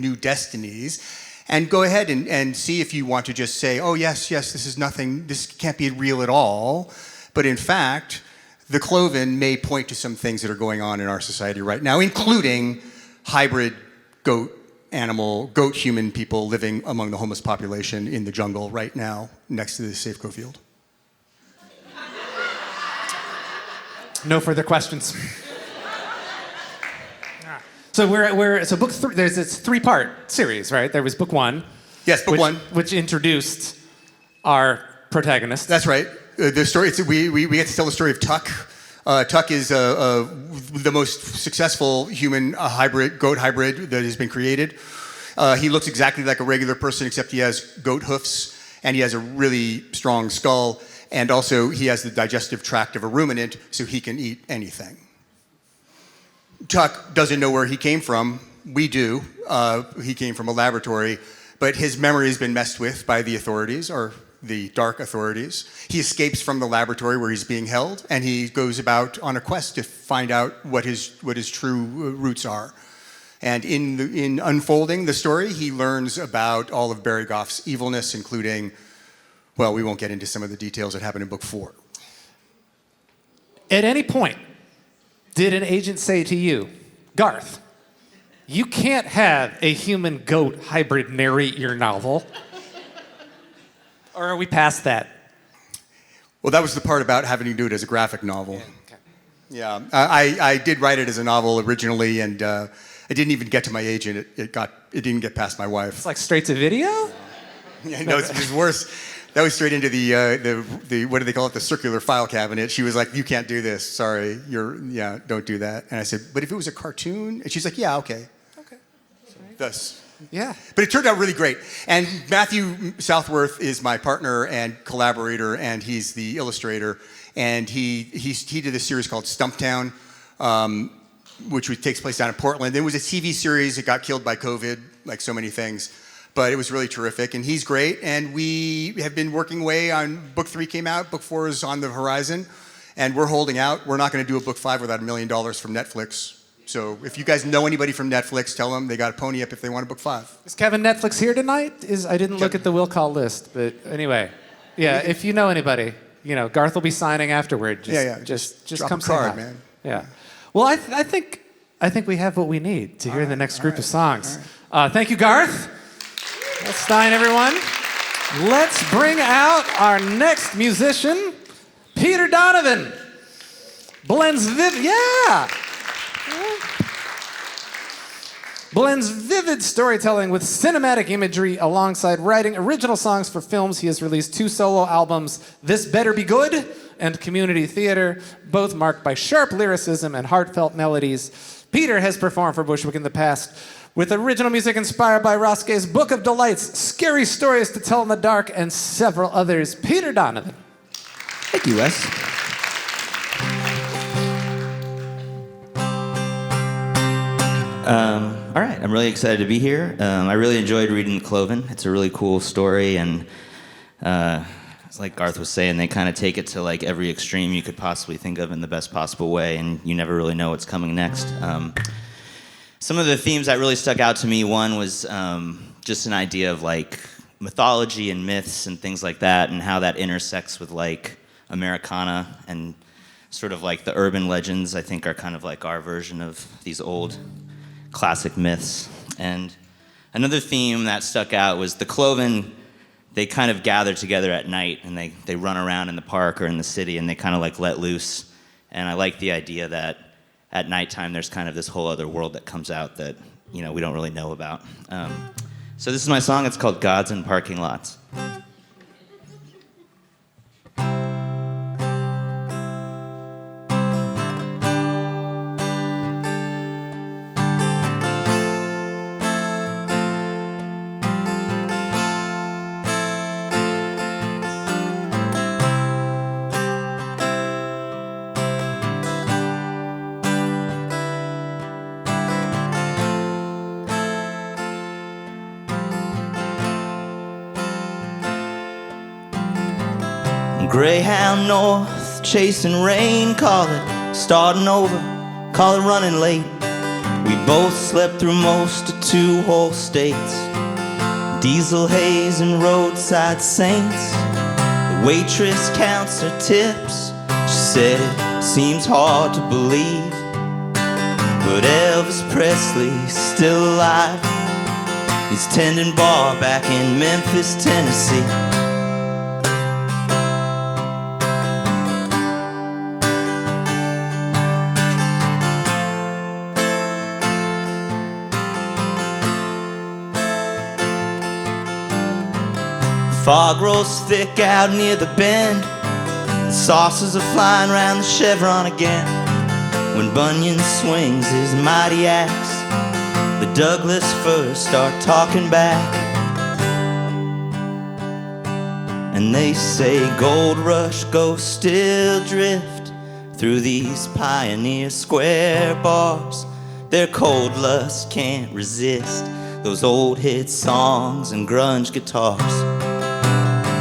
new destinies. And go ahead and see if you want to just say, oh, yes, this is nothing, this can't be real at all. But in fact, the Cloven may point to some things that are going on in our society right now, including hybrid goat-human people living among the homeless population in the jungle right now next to the Safeco field. No further questions. So so book 3. There's this 3-part series, right? There was book 1. Yes, book 1, which introduced our protagonist. That's right. The story. We get to tell the story of Tuck. Tuck is the most successful human goat hybrid that has been created. He looks exactly like a regular person, except he has goat hoofs and he has a really strong skull. And also, he has the digestive tract of a ruminant, so he can eat anything. Tuck doesn't know where he came from. We do. He came from a laboratory, but his memory has been messed with by the authorities, or the dark authorities. He escapes from the laboratory where he's being held, and he goes about on a quest to find out what his true roots are. And in unfolding the story, he learns about all of Barry Goff's evilness, including, well, we won't get into some of the details that happen in book 4. At any point, did an agent say to you, Garth, you can't have a human-goat hybrid narrate your novel? Or are we past that? Well, that was the part about having to do it as a graphic novel. Yeah, okay. I did write it as a novel originally, and I didn't even get to my agent. It didn't get past my wife. It's like straight to video? Yeah, no, it's worse. That was straight into the what do they call it? The circular file cabinet. She was like, "You can't do this. Sorry, don't do that." And I said, "But if it was a cartoon?" And she's like, "Yeah, okay." Okay. Thus. Yeah. But it turned out really great. And Matthew Southworth is my partner and collaborator, and he's the illustrator. And he did this series called Stumptown, which takes place down in Portland. There was a TV series that got killed by COVID, like so many things. But it was really terrific, and he's great. And we have been working away on book 3 came out, book 4 is on the horizon, and we're holding out. We're not going to do a book 5 without $1 million from Netflix. So if you guys know anybody from Netflix, tell them they got a pony up if they want a book 5. Is Kevin Netflix here tonight? I didn't look at the will call list, but anyway, yeah. If you know anybody, Garth will be signing afterward. Just drop come a card, say hi. man. Yeah. Well, I think we have what we need to hear the next group of songs. Thank you, Garth. That's Stein, everyone. Let's bring out our next musician, Peter Donovan. Blends vivid storytelling with cinematic imagery alongside writing original songs for films. He has released 2 solo albums, This Better Be Good and Community Theater, both marked by sharp lyricism and heartfelt melodies. Peter has performed for Bushwick in the past, with original music inspired by Roske's Book of Delights, Scary Stories to Tell in the Dark, and several others. Peter Donovan. Thank you, Wes. All right, I'm really excited to be here. I really enjoyed reading Cloven. It's a really cool story, and it's like Garth was saying, they kind of take it to like every extreme you could possibly think of in the best possible way, and you never really know what's coming next. Some of the themes that really stuck out to me, one was just an idea of like mythology and myths and things like that, and how that intersects with like Americana and sort of like the urban legends, I think, are kind of like our version of these old classic myths. And another theme that stuck out was the Cloven. They kind of gather together at night, and they run around in the park or in the city, and they kind of like let loose. And I like the idea that at nighttime there's kind of this whole other world that comes out that, you know, we don't really know about. So this is my song. It's called Gods in Parking Lots. Greyhound north, chasing rain, call it starting over, call it running late. We both slept through most of 2 whole states. Diesel haze and roadside saints. The waitress counts her tips. She said it seems hard to believe, but Elvis Presley's still alive. He's tending bar back in Memphis, Tennessee. Fog rolls thick out near the bend, and saucers are flying round the chevron again. When Bunyan swings his mighty axe, the Douglas firs start talking back. And they say gold rush ghosts still drift through these Pioneer Square bars. Their cold lust can't resist those old hit songs and grunge guitars.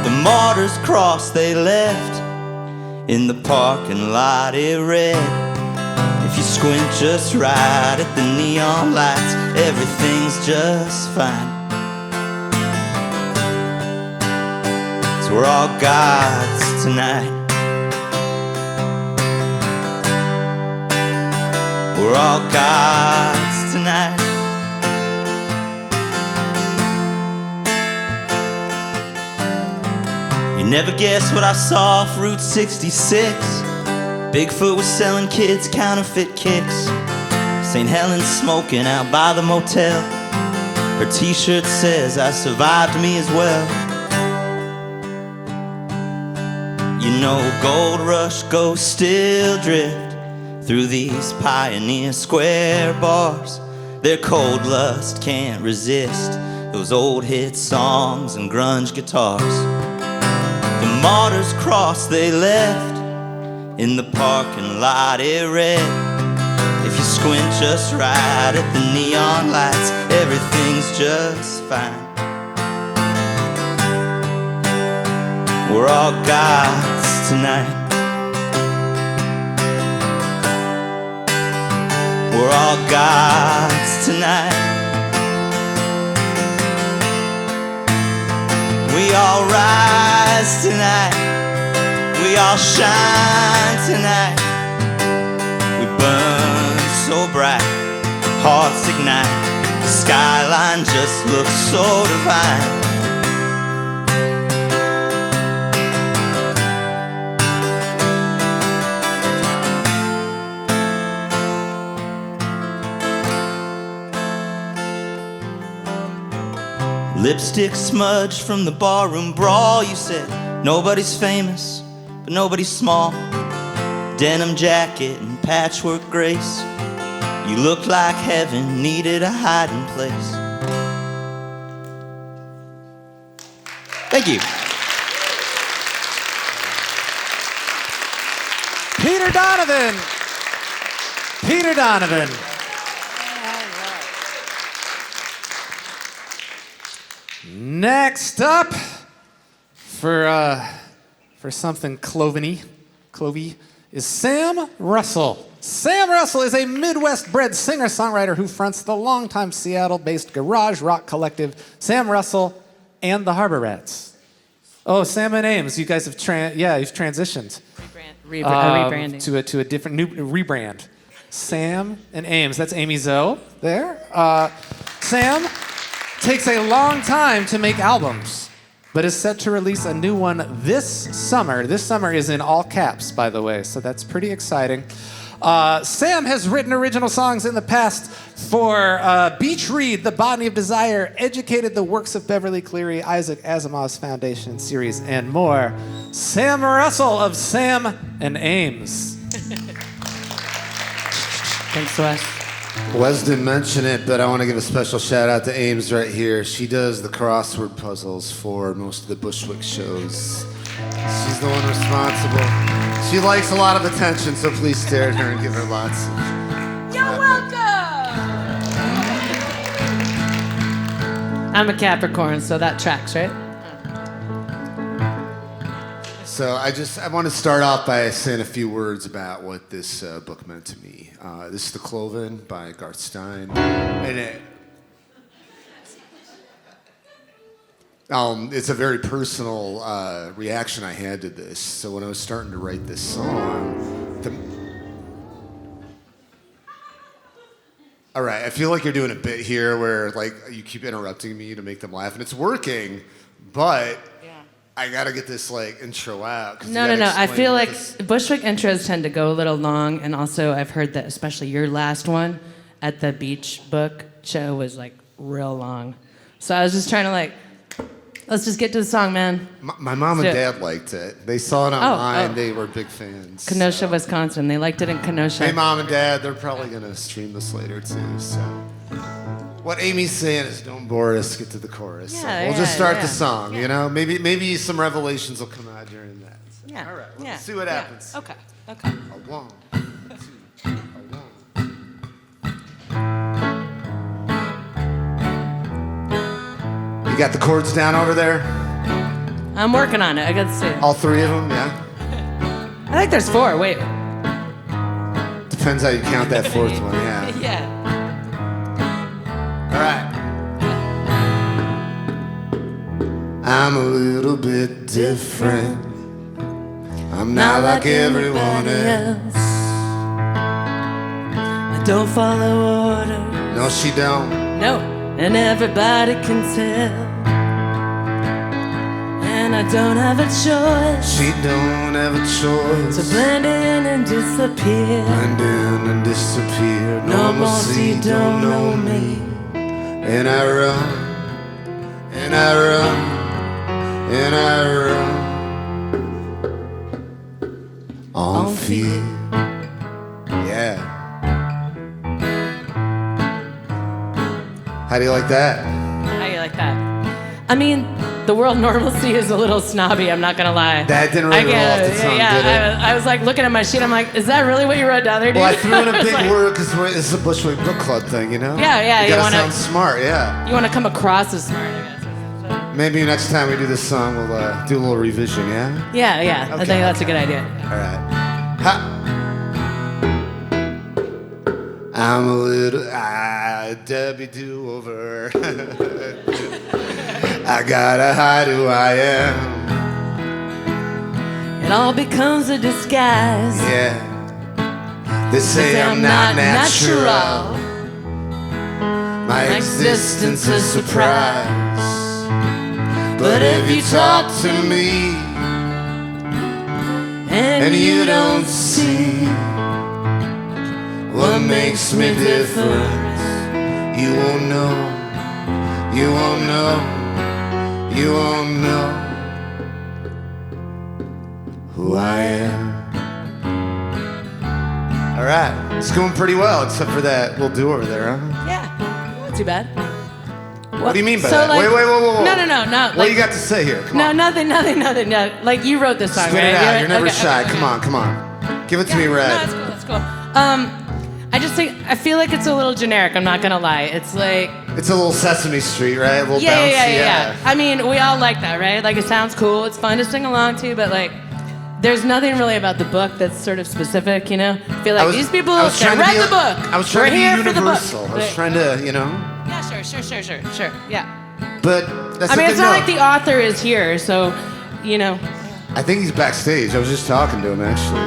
The martyrs' cross they left in the parking lot, it read. If you squint just right at the neon lights, everything's just fine. So we're all gods tonight. We're all gods tonight. You never guess what I saw off Route 66. Bigfoot was selling kids counterfeit kicks. St. Helen's smoking out by the motel. Her t-shirt says I survived me as well. You know gold rush ghosts still drift through these Pioneer Square bars. Their cold lust can't resist those old hit songs and grunge guitars. The martyrs' cross they left in the parking lot, it read. If you squint just right at the neon lights, everything's just fine. We're all gods tonight. We're all gods tonight. We all rise tonight. We all shine tonight. We burn so bright, hearts ignite. The skyline just looks so divine. Lipstick smudged from the barroom brawl. You said nobody's famous, but nobody's small. Denim jacket and patchwork grace. You looked like heaven needed a hiding place. Thank you. Peter Donovan. Peter Donovan. Next up, for something clovey, is Sam Russell. Sam Russell is a Midwest-bred singer-songwriter who fronts the longtime Seattle-based garage rock collective Sam Russell and the Harbor Rats. Oh, Sam and Ames, you guys have you've transitioned. Rebranding. To a different new rebrand. Sam and Ames. That's Amy Zoe there. Sam takes a long time to make albums, but is set to release a new one this summer. This summer is in all caps, by the way, so that's pretty exciting. Sam has written original songs in the past for Beach Read, The Botany of Desire, Educated the Works of Beverly Cleary, Isaac Asimov's Foundation series, and more. Sam Russell of Sam and Ames. Thanks, Wes. Wes didn't mention it, but I want to give a special shout out to Ames right here. She does the crossword puzzles for most of the Bushwick shows. She's the one responsible. She likes a lot of attention, so please stare at her and give her lots. You're welcome! I'm a Capricorn, so that tracks, right? So I want to start off by saying a few words about what this book meant to me. This is The Cloven by Garth Stein. And it's a very personal reaction I had to this. So when I was starting to write this song, all right, I feel like you're doing a bit here where like you keep interrupting me to make them laugh, and it's working, but I gotta get this like intro out. No. I feel like Bushwick intros tend to go a little long, and also I've heard that especially your last one at the Beach Book show was like real long. So I was just trying to like, let's just get to the song, man. My mom and dad liked it. They saw it online. They were big fans. Kenosha, Wisconsin. They liked it in Kenosha. Hey, Mom and Dad, they're probably gonna stream this later too. So, what Amy's saying is, don't bore us. Get to the chorus. So we'll just start the song. You know, maybe some revelations will come out during that. So, Yeah. All right. Well, Yeah. let's see what happens. Okay. A 1, 2, a 1. You got the chords down over there? I'm working on it. I got to see it. All 3 of them, yeah? I think there's 4. Wait. Depends how you count that 4th one, yeah. Yeah. All right. I'm a little bit different. I'm not like everyone else. I don't follow orders. No, she don't. No. And everybody can tell. And I don't have a choice. She don't have a choice. To blend in and disappear. Blend in and disappear. Normalcy don't know me. And I run, and I run, and I run on fear. Yeah. How do you like that? How you like that? I mean, the word normalcy is a little snobby, I'm not gonna lie. That didn't really roll off the tongue, did it? I was like looking at my sheet, I'm like, is that really what you wrote down there, dude? Well, I threw in a big like, word because this is a Bushwick Book Club thing, you know? Yeah, You you gotta wanna- sound smart, yeah. You wanna come across as smart, I guess. Maybe next time we do this song, we'll do a little revision, yeah? Yeah, I think that's a good idea. All right. Ha. I'm a little Debbie do-over. I gotta hide who I am. It all becomes a disguise. Yeah. They say I'm not natural. My existence is a surprise. But if you talk to me and you don't see what makes me different, you won't know, you won't know, you won't know who I am. All right. It's going pretty well, except for that we'll do over there, huh? Yeah, not too bad. What do you mean by So, that? like- Wait, whoa. No. What do you got to say here? Come on. Nothing. No. Like you wrote this song, Spit right? it out. You're never Okay, shy. okay. Come on. Give it to me, No, Red. that's cool. I just think I feel like it's a little generic. I'm not gonna lie. It's like It's a little Sesame Street, right? A little bouncy. yeah. I mean, we all like that, right? Like it sounds cool. It's fun to sing along to, but like. There's nothing really about the book that's sort of specific, you know? I feel like these people I was they trying to read be the book. I was trying We're to be here universal. for the book. I was trying to, Yeah, sure. Yeah. But that's I mean, the it's thing, not though. like the author is here, so, you know. I think he's backstage. I was just talking to him, actually.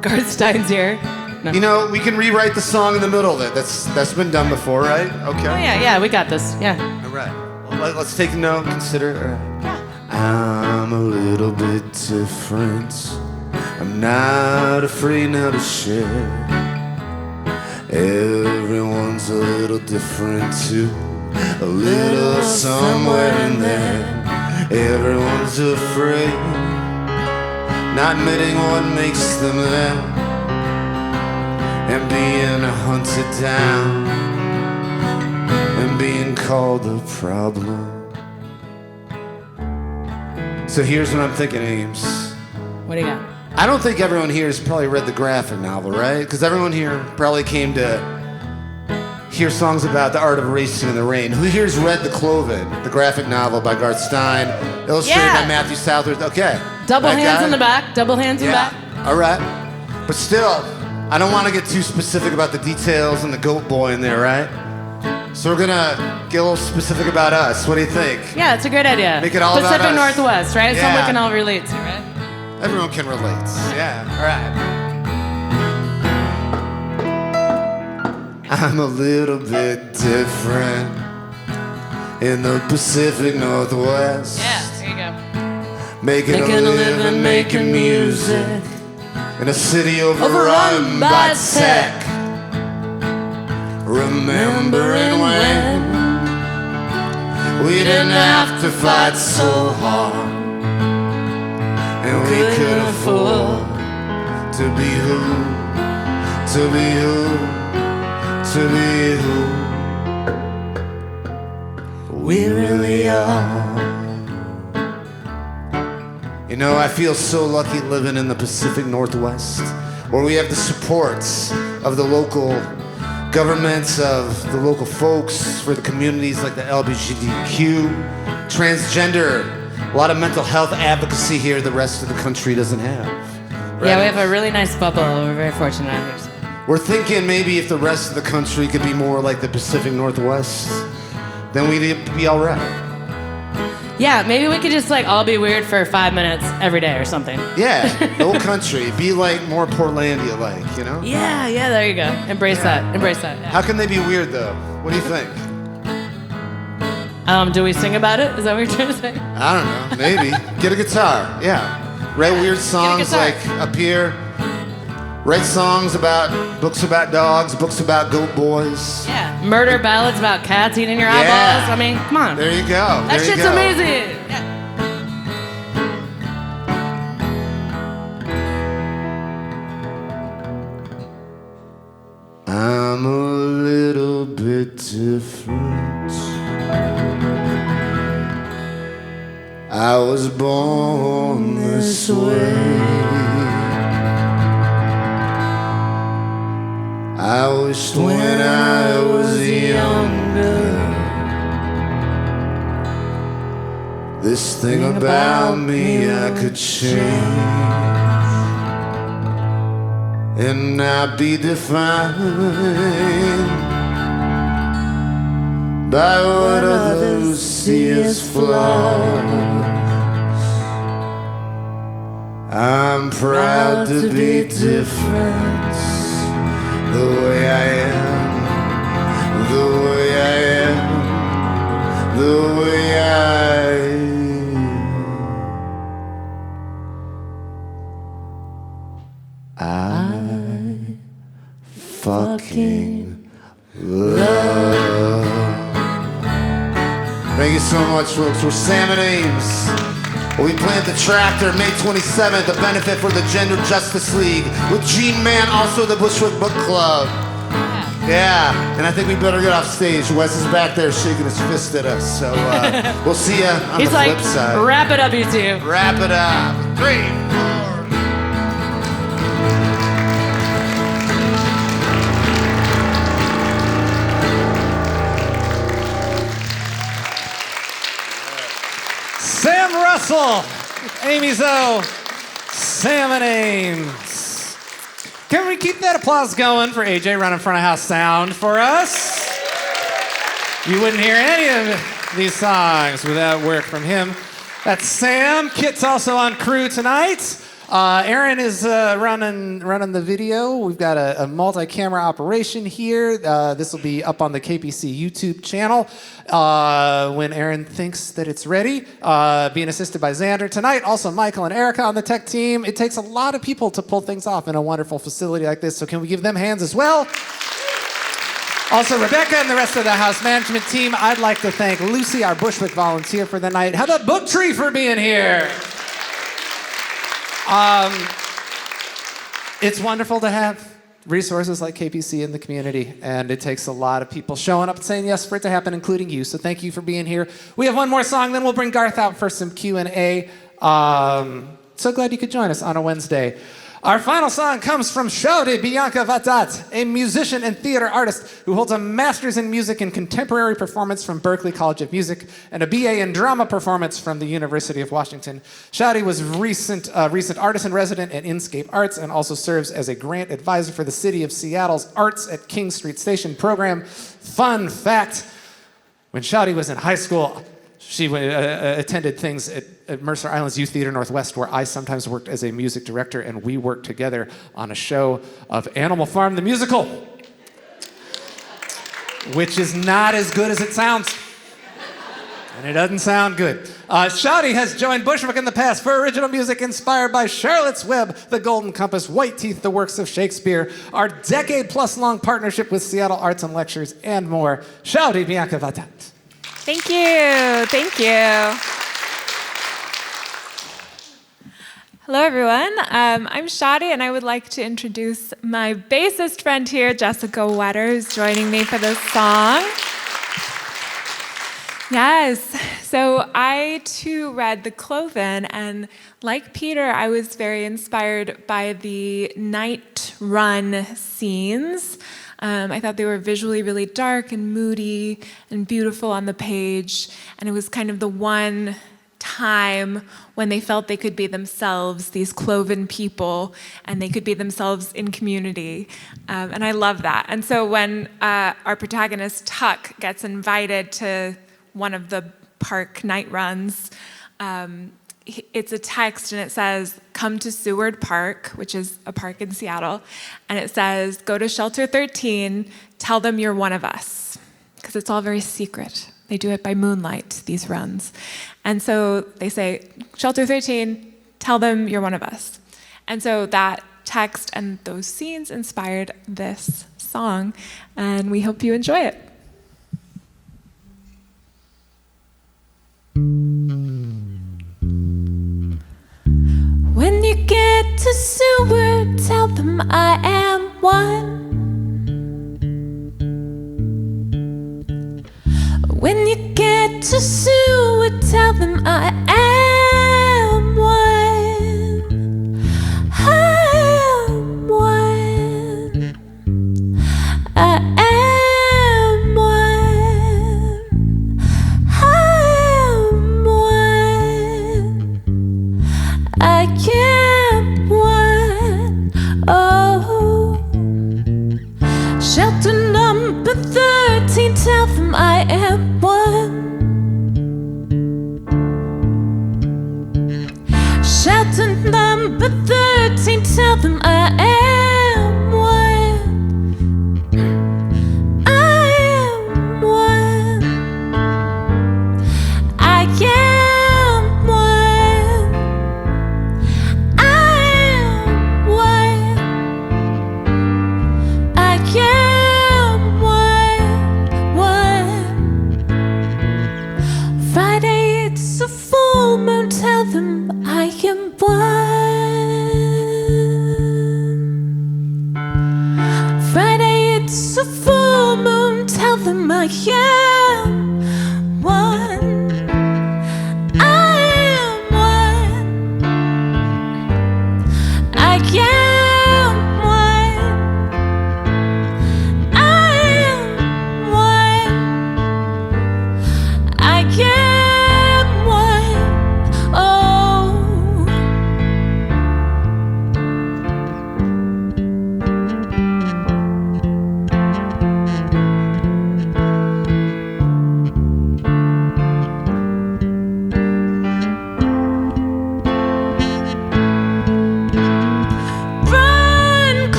Garth Stein's here. No. You know, we can rewrite the song in the middle of it. That's been done before, right? Okay. Oh, yeah, we got this. Yeah. All right. Well, let's take a note, consider it. All right. I'm a little bit different. I'm not afraid now to share. Everyone's a little different too. A little somewhere in there. Everyone's afraid, not admitting what makes them them, and being hunted down, and being called a problem. So here's what I'm thinking, Ames. What do you got? I don't think everyone here has probably read the graphic novel, right? Because everyone here probably came to hear songs about the art of racing in the rain. Who here's read The Cloven, the graphic novel by Garth Stein, illustrated by Matthew Southworth? Okay. Double That hands guy? in the back. Double hands in the back. All right. But still, I don't want to get too specific about the details and the goat boy in there, right? So we're gonna get a little specific about us. What do you think? Yeah, it's a great idea. Make it all about Pacific us. Northwest, right? Yeah. Something we can all relate to, right? Everyone can relate. Yeah, all right. I'm a little bit different in the Pacific Northwest. Yeah, there you go. Making a living, making music in a city overrun by tech. Remembering when we didn't have to fight so hard, and we could afford to be who, we really are. You know, I feel so lucky living in the Pacific Northwest, where we have the supports of the local governments, of the local folks, for the communities like the LGBTQ, transgender, a lot of mental health advocacy here the rest of the country doesn't have. Right? Yeah, we have a really nice bubble. We're very fortunate out here. We're thinking maybe if the rest of the country could be more like the Pacific Northwest, then we'd be all right. Yeah, maybe we could just like all be weird for 5 minutes every day or something. Yeah, the whole country. Be like more Portlandia-like, you know? Yeah, there you go. Embrace that. Yeah. How can they be weird, though? What do you think? Do we sing about it? Is that what you're trying to say? I don't know. Maybe. Get a guitar. Yeah. Write weird songs guitar. like up here. Write songs about books about dogs, books about goat boys. Yeah. Murder ballads about cats eating your Yeah. eyeballs. I mean, come on. There you go. That There you shit's go. amazing. Yeah. I'm a little bit different. I was born this way. I wished when I was younger, this thing about me I could change and not be defined by what others see as flaws. I'm proud to be different, the way I am, the way I am, the way I fucking love. Thank you so much. much, folks. We're Sam and Ames. We'll be playing at the Tractor May 27th, a benefit for the Gender Justice League with Gene Mann, also the Bushwick Book Club. Yeah, and I think we better get off stage. Wes is back there shaking his fist at us, so we'll see you on the flip side. Wrap it up, you two. Wrap it up. 3, 4. Sam Russell, Amy Zoe, Sam and Ames. Can we keep that applause going for AJ running front of house sound for us? You wouldn't hear any of these songs without work from him. That's Sam. Kit's also on crew tonight. Aaron is running the video. We've got a multi-camera operation here. This will be up on the KPC YouTube channel when Aaron thinks that it's ready. Being assisted by Xander tonight. Also Michael and Erica on the tech team. It takes a lot of people to pull things off in a wonderful facility like this, so can we give them hands as well? Also, Rebecca and the rest of the house management team. I'd like to thank Lucy, our Bushwick volunteer for the night. How about Book Tree for being here? It's wonderful to have resources like KPC in the community, and it takes a lot of people showing up and saying yes for it to happen, including you. So thank you for being here. We have one more song, then we'll bring Garth out for some Q&A. So glad you could join us on a Wednesday. Our final song comes from Shaudi, Bianca, Vahdat, a musician and theater artist who holds a master's in music and contemporary performance from Berklee College of Music and a BA in drama performance from the University of Washington. Shaudi was recent artist-in-resident at Inscape Arts and also serves as a grant advisor for the City of Seattle's Arts at King Street Station program. Fun fact, when Shaudi was in high school, she attended things at Mercer Islands Youth Theater Northwest, where I sometimes worked as a music director, and we worked together on a show of Animal Farm the Musical, which is not as good as it sounds. And it doesn't sound good. Shaudi has joined Bushwick in the past for original music inspired by Charlotte's Web, The Golden Compass, White Teeth, the works of Shakespeare, our decade-plus-long partnership with Seattle Arts and Lectures, and more. Shaudi, Bianca, Vahdat. Thank you. Thank you. Hello, everyone. I'm Shaudi, and I would like to introduce my bassist friend here, Jessica Wetter, who's joining me for this song. Yes. So I, too, read The Cloven, and like Peter, I was very inspired by the night run scenes. I thought they were visually really dark and moody and beautiful on the page, and it was kind of the one time when they felt they could be themselves, these cloven people, and they could be themselves in community. And I love that. And so when our protagonist, Tuck, gets invited to one of the park night runs, it's a text and it says, "Come to Seward Park," which is a park in Seattle, and it says, "Go to Shelter 13, tell them you're one of us," because it's all very secret. They do it by moonlight, these runs. And so they say, "Shelter 13, tell them you're one of us." And so that text and those scenes inspired this song, and we hope you enjoy it. When you get to Seward, tell them I am one. When you get to Seward, tell them I am one. I am one. I am one. I am one. I am one. Oh, shelter number 13, tell them I am one. Shelter number 13, tell them I am one. I am one. I am one. I am one. I am one. Friday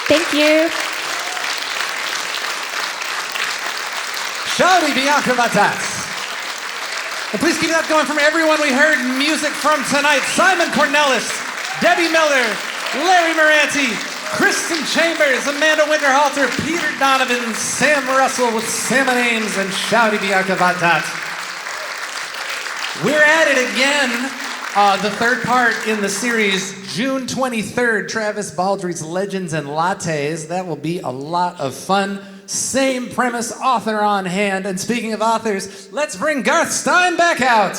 Thank you. Shaudi, Bianca, Vahdat. And please keep that going from everyone we heard music from tonight. Simon Kornelis, Debbie Miller, Larry Murante, Kristin Chambers, Amanda Winterhalter, Peter Donovan, Sam Russell with Salmon Ames, and Shaudi, Bianca, Vahdat. We're at it again. The third part in the series, June 23rd, Travis Baldry's Legends and Lattes. That will be a lot of fun. Same premise, author on hand. And speaking of authors, let's bring Garth Stein back out.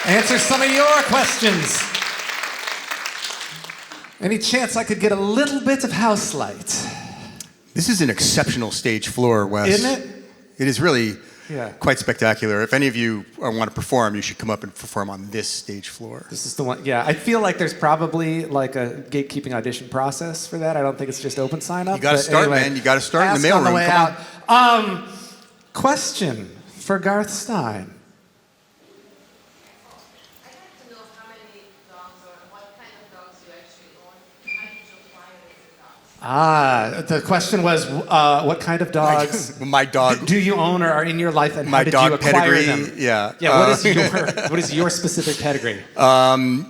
Answer some of your questions. Any chance I could get a little bit of house light? This is an exceptional stage floor, Wes. Isn't it? It is really Yeah. quite spectacular. If any of you want to perform, you should come up and perform on this stage floor. This is the one. Yeah, I feel like there's probably like a gatekeeping audition process for that. I don't think it's just open sign up. You got to start, anyway, man. You got to start in the ask on mailroom. the way Come out. Question for Garth Stein. The question was, what kind of dogs My dog. do you own or are in your life, and My how did dog you acquire pedigree, them? yeah. Yeah. What is your specific pedigree? I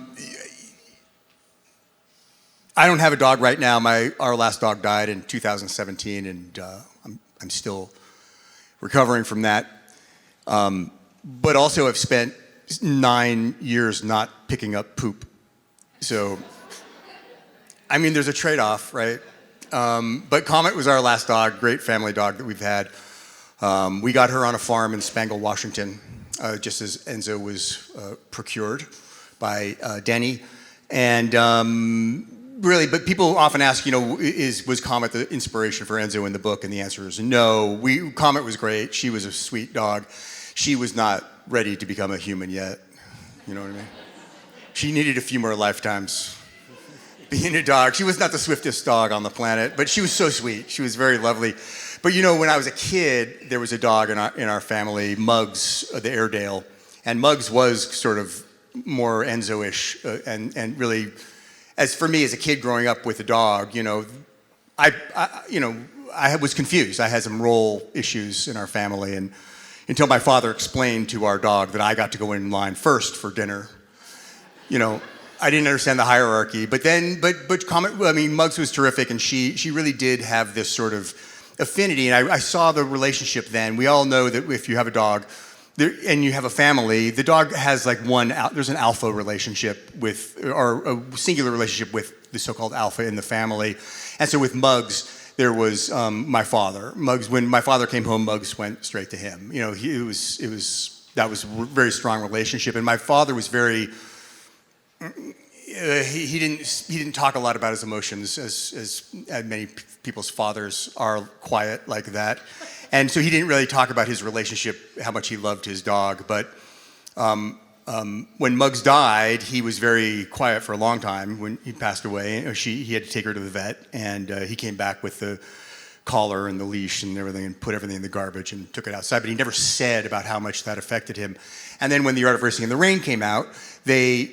don't have a dog right now. Our last dog died in 2017, and I'm still recovering from that. But also, I've spent 9 years not picking up poop. So, I mean, there's a trade-off, right? But Comet was our last dog, great family dog that we've had. We got her on a farm in Spangle, Washington, just as Enzo was procured by Denny. And really, but people often ask, was Comet the inspiration for Enzo in the book? And the answer is no. Comet was great. She was a sweet dog. She was not ready to become a human yet. You know what I mean? She needed a few more lifetimes. Being a dog, she was not the swiftest dog on the planet, but she was so sweet. She was very lovely. But when I was a kid, there was a dog in our family, Muggs, the Airedale, and Muggs was sort of more Enzo-ish, and really, as for me as a kid growing up with a dog, I was confused. I had some role issues in our family, and until my father explained to our dog that I got to go in line first for dinner, I didn't understand the hierarchy, but Muggs was terrific, and she really did have this sort of affinity, and I saw the relationship then. We all know that if you have a dog and you have a family, the dog has there's an alpha relationship or a singular relationship with the so-called alpha in the family. And so with Muggs, there was my father. Muggs, when my father came home, Muggs went straight to him. That was a very strong relationship, and my father was very. He didn't talk a lot about his emotions, as many people's fathers are quiet like that, and so he didn't really talk about his relationship, how much he loved his dog. But when Muggs died, he was very quiet for a long time. When he passed away, he had to take her to the vet, and he came back with the collar and the leash and everything, and put everything in the garbage and took it outside. But he never said about how much that affected him. And then when The Art of Racing in the Rain came out, they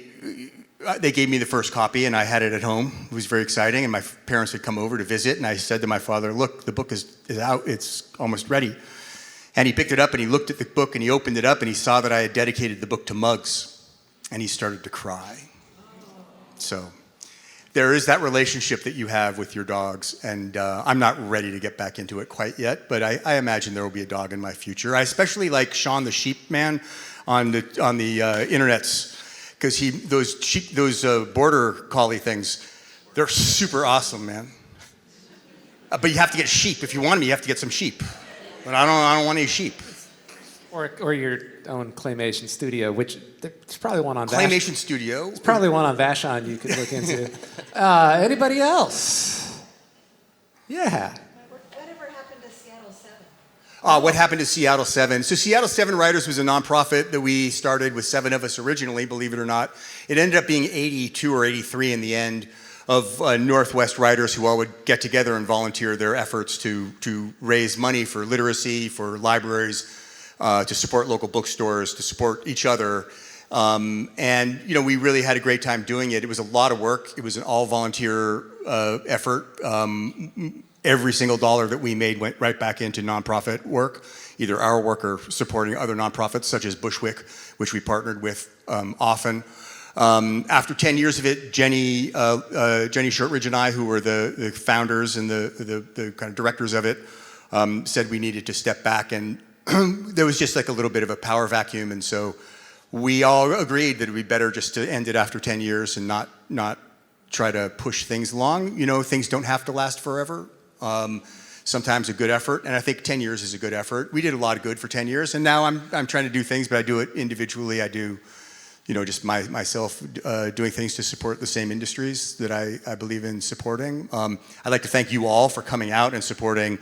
gave me the first copy, and I had it at home. It was very exciting, and my parents had come over to visit, and I said to my father, look, the book is out, it's almost ready. And he picked it up, and he looked at the book, and he opened it up, and he saw that I had dedicated the book to Muggs, and he started to cry. So there is that relationship that you have with your dogs, and I'm not ready to get back into it quite yet, but I imagine there will be a dog in my future. I especially like Sean the Sheep Man on the internets, because those border collie things, they're super awesome, man. But you have to get sheep. If you want them, you have to get some sheep. But I don't want any sheep. Or your own claymation studio, which there's probably one on Vashon. Claymation studio. There's probably one on Vashon you could look into. Anybody else? Yeah. Whatever happened to Seattle 7? What happened to Seattle 7? So Seattle 7 Writers was a nonprofit that we started with 7 of us originally, believe it or not. It ended up being 82 or 83 in the end of Northwest writers who all would get together and volunteer their efforts to raise money for literacy, for libraries, to support local bookstores, to support each other. And we really had a great time doing it. It was a lot of work. It was an all-volunteer effort. Every single dollar that we made went right back into nonprofit work, either our work or supporting other nonprofits such as Bushwick, which we partnered with often. After 10 years of it, Jenny Shortridge and I, who were the founders and the kind of directors of it, said we needed to step back, and there was just like a little bit of a power vacuum, and so we all agreed that it would be better just to end it after 10 years and not try to push things along. Things don't have to last forever. Sometimes a good effort, and I think 10 years is a good effort. We did a lot of good for 10 years, and now I'm trying to do things, but I do it individually. I do, just myself doing things to support the same industries that I believe in supporting. I'd like to thank you all for coming out and supporting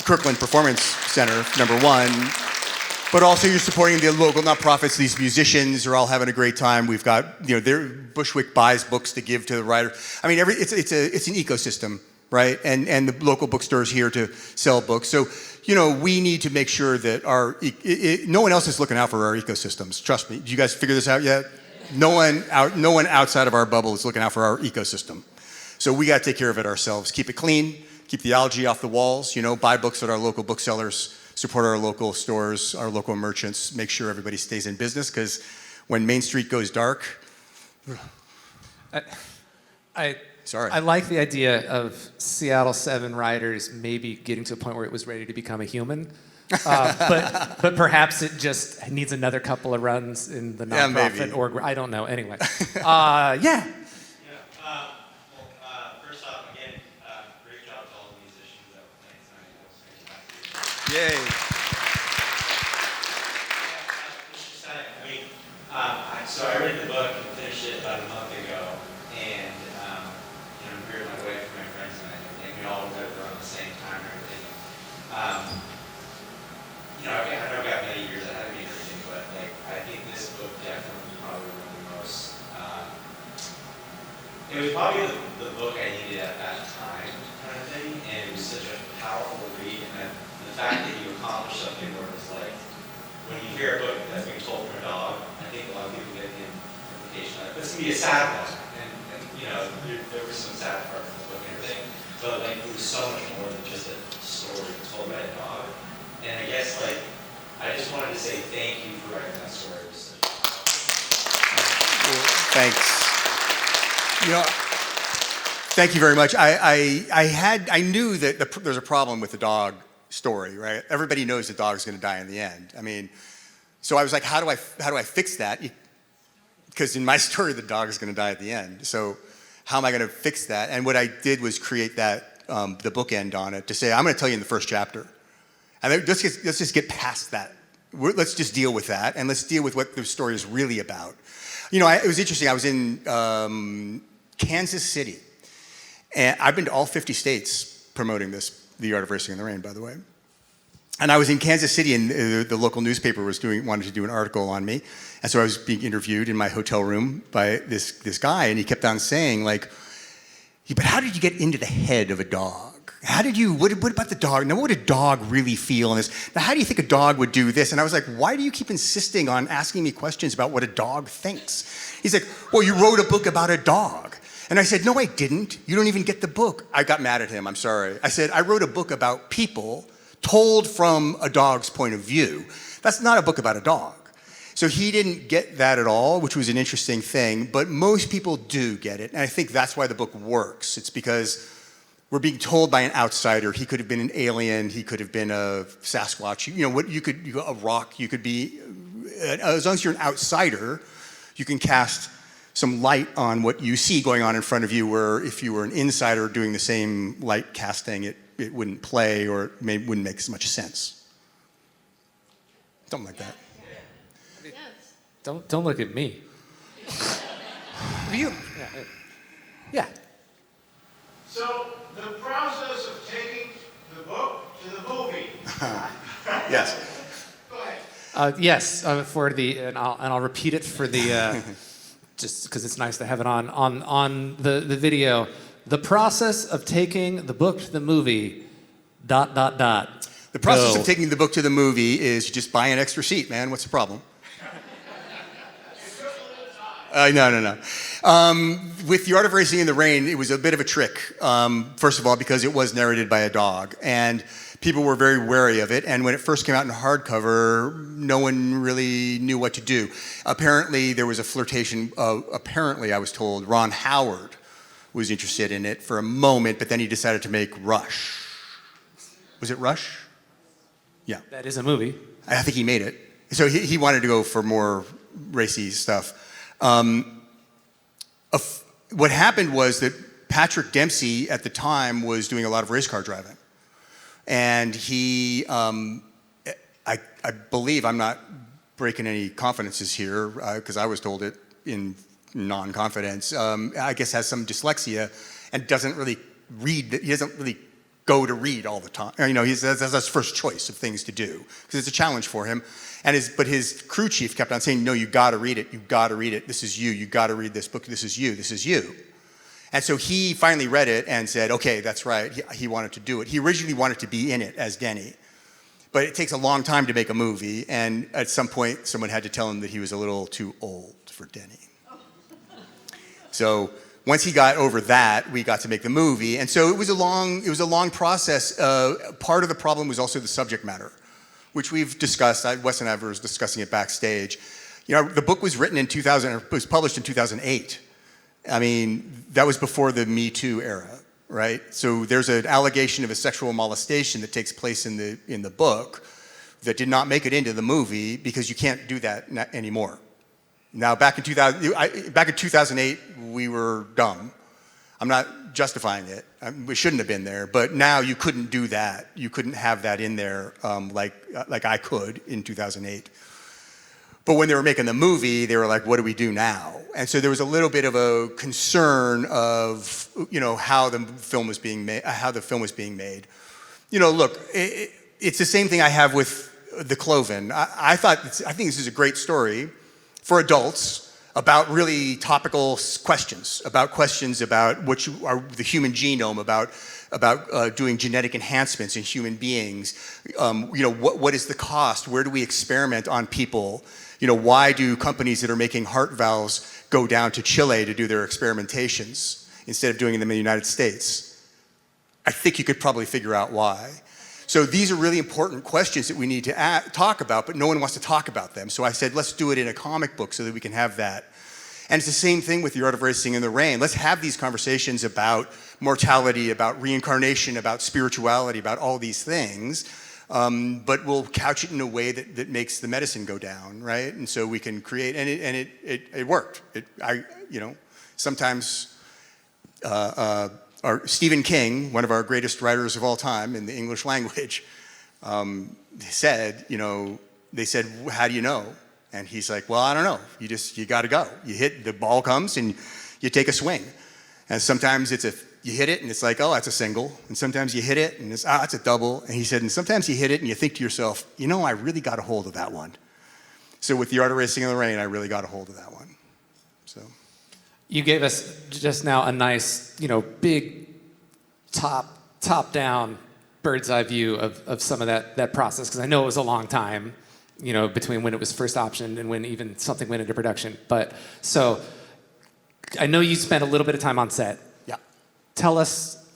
Kirkland Performance Center, number one. But also you're supporting the local nonprofits. These musicians are all having a great time. We've got, Bushwick buys books to give to the writer. I mean, it's an ecosystem, right? And the local bookstores here to sell books. So, we need to make sure that no one else is looking out for our ecosystems. Trust me. Did you guys figure this out yet? No one outside of our bubble is looking out for our ecosystem. So we got to take care of it ourselves. Keep it clean. Keep the algae off the walls. Buy books at our local booksellers. Support our local stores, our local merchants, make sure everybody stays in business, because when Main Street goes dark... I like the idea of Seattle 7 writers maybe getting to a point where it was ready to become a human. But perhaps it just needs another couple of runs in the nonprofit org. I don't know. Anyway. Yeah. Yay. So I read the book and finished it about a month ago, and I'm here with my wife and my friends, and we all read it around the same time and everything. I know I've got many years ahead of me and everything, but I think this book definitely was probably one of the most. It was probably the book I needed at that time, kind of thing, and it was such a powerful read, and the fact that you accomplished something where it's like, when you hear a book that's being told from a dog, I think a lot of people get the implication that it's going to be a sad one. And there were some sad parts of the book and everything, but it was so much more than just a story told by a dog. And I guess I just wanted to say thank you for writing that story. It was such Thanks. Thank you very much. I knew that there's a problem with the dog story, right? Everybody knows the dog's going to die in the end. I mean, so I was like, how do I fix that? Because in my story, the dog is going to die at the end. So how am I going to fix that? And what I did was create that the bookend on it to say, I'm going to tell you in the first chapter, and let's just get past that. Let's just deal with that, and let's deal with what the story is really about. It was interesting. I was in Kansas City, and I've been to all 50 states promoting The Art of Racing in the Rain, by the way. And I was in Kansas City, and the local newspaper wanted to do an article on me. And so I was being interviewed in my hotel room by this guy, and he kept on saying, but how did you get into the head of a dog? What about the dog? Now, what would a dog really feel in this? Now, how do you think a dog would do this? And I was like, why do you keep insisting on asking me questions about what a dog thinks? He's like, well, you wrote a book about a dog. And I said, no, I didn't. You don't even get the book. I got mad at him. I'm sorry. I said, I wrote a book about people told from a dog's point of view. That's not a book about a dog. So he didn't get that at all, which was an interesting thing. But most people do get it. And I think that's why the book works. It's because we're being told by an outsider. He could have been an alien. He could have been a Sasquatch. A rock. You could be, as long as you're an outsider, you can cast some light on what you see going on in front of you, where if you were an insider doing the same light casting, it wouldn't play, or it wouldn't make as much sense. Something like that. Don't look at me. Yeah. So the process of taking the book to the movie. Yes. Go ahead. Yes, and I'll repeat it for the just because it's nice to have it on the video. The process of taking the book to the movie. ... The process of taking the book to the movie is you just buy an extra seat, man. What's the problem? No. With The Art of Racing in the Rain, it was a bit of a trick. First of all, because it was narrated by a dog, and people were very wary of it. And when it first came out in hardcover, no one really knew what to do. Apparently, there was a flirtation. Apparently, I was told Ron Howard was interested in it for a moment, but then he decided to make Rush. Was it Rush? Yeah. That is a movie. I think he made it. So he wanted to go for more racy stuff. What happened was that Patrick Dempsey at the time was doing a lot of race car driving. And he, I believe, I'm not breaking any confidences here, because I was told it in non-confidence, I guess has some dyslexia and doesn't really read, he doesn't really go to read all the time. You know, that's his first choice of things to do, because it's a challenge for him. But his crew chief kept on saying, no, you gotta read it, you gotta read it, this is you gotta read this book, this is you. And so he finally read it and said, okay, that's right, he wanted to do it. He originally wanted to be in it as Denny. But it takes a long time to make a movie, and at some point, someone had to tell him that he was a little too old for Denny. So once he got over that, we got to make the movie. And so it was a long process. Part of the problem was also the subject matter, which we've discussed. Wes and I were discussing it backstage. You know, the book was written in 2000, it was published in 2008. I mean, that was before the Me Too era, right? So there's an allegation of a sexual molestation that takes place in the book that did not make it into the movie because you can't do that anymore. Now, back in 2008, we were dumb. I'm not justifying it. We shouldn't have been there. But now you couldn't do that. You couldn't have that in there like I could in 2008. But when they were making the movie, they were like, what do we do now? And so there was a little bit of a concern of, you know, how the film was being made. You know, look, it's the same thing I have with The Cloven. I think this is a great story for adults about really topical questions about what are the human genome, about doing genetic enhancements in human beings. You know, what is the cost? Where do we experiment on people? You know, why do companies that are making heart valves go down to Chile to do their experimentations instead of doing them in the United States? I think you could probably figure out why. So these are really important questions that we need to talk about, but no one wants to talk about them. So I said, let's do it in a comic book so that we can have that. And it's the same thing with The Art of Racing in the Rain. Let's have these conversations about mortality, about reincarnation, about spirituality, about all these things, but we'll couch it in a way that makes the medicine go down, right? And so we can create, and it worked. Sometimes Stephen King, one of our greatest writers of all time in the English language, said, they said, how do you know? And he's like, well, I don't know. You got to go. You hit, the ball comes and you take a swing. And sometimes you hit it and it's like, oh, that's a single. And sometimes you hit it and it's a double. And he said, and sometimes you hit it and you think to yourself, I really got a hold of that one. So with The Art of Racing in the Rain, I really got a hold of that one. So. You gave us just now a nice, big top-down bird's eye view of some of that process, because I know it was a long time, between when it was first optioned and when even something went into production. But so I know you spent a little bit of time on set. Yeah. Tell us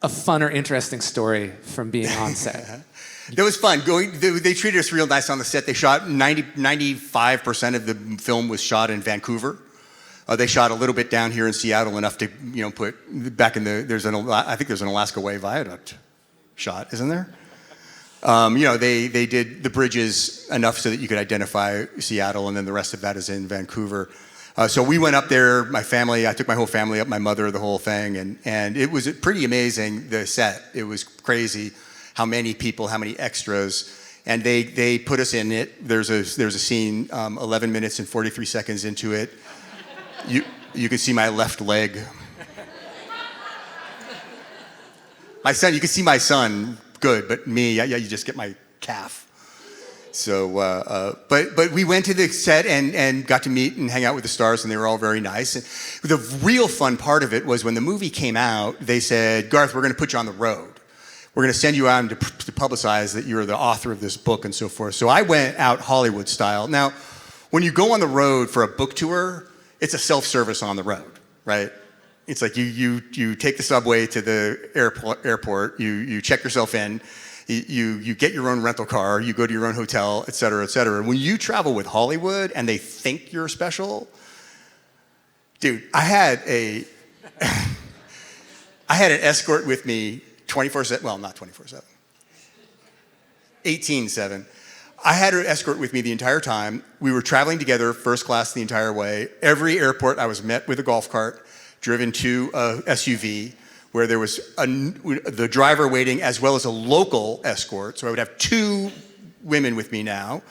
a fun or interesting story from being on set. That was fun. They treated us real nice on the set. They shot 95% of the film was shot in Vancouver. They shot a little bit down here in Seattle, enough to put back in I think there's an Alaska Way viaduct shot, isn't there? They did the bridges enough so that you could identify Seattle, and then the rest of that is in Vancouver. So we went up there, my family, I took my whole family up, my mother, the whole thing, and it was pretty amazing, the set. It was crazy how many people, how many extras, and they put us in it. There's a scene 11 minutes and 43 seconds into it. You can see my left leg. My son, you can see my son good, but me, you just get my calf. So, but we went to the set and got to meet and hang out with the stars, and they were all very nice. And the real fun part of it was when the movie came out, they said, Garth, we're going to put you on the road. We're going to send you out to publicize that you're the author of this book and so forth. So I went out Hollywood style. Now, when you go on the road for a book tour, it's a self-service on the road, right? It's like you take the subway to the airport, you check yourself in, you get your own rental car, you go to your own hotel, et cetera, et cetera. When you travel with Hollywood and they think you're special, dude, I had an escort with me 24/7, well, not 24/7, 18/7. I had an escort with me the entire time. We were traveling together, first class the entire way. Every airport I was met with a golf cart, driven to a SUV, where there was the driver waiting as well as a local escort. So I would have 2 women with me now,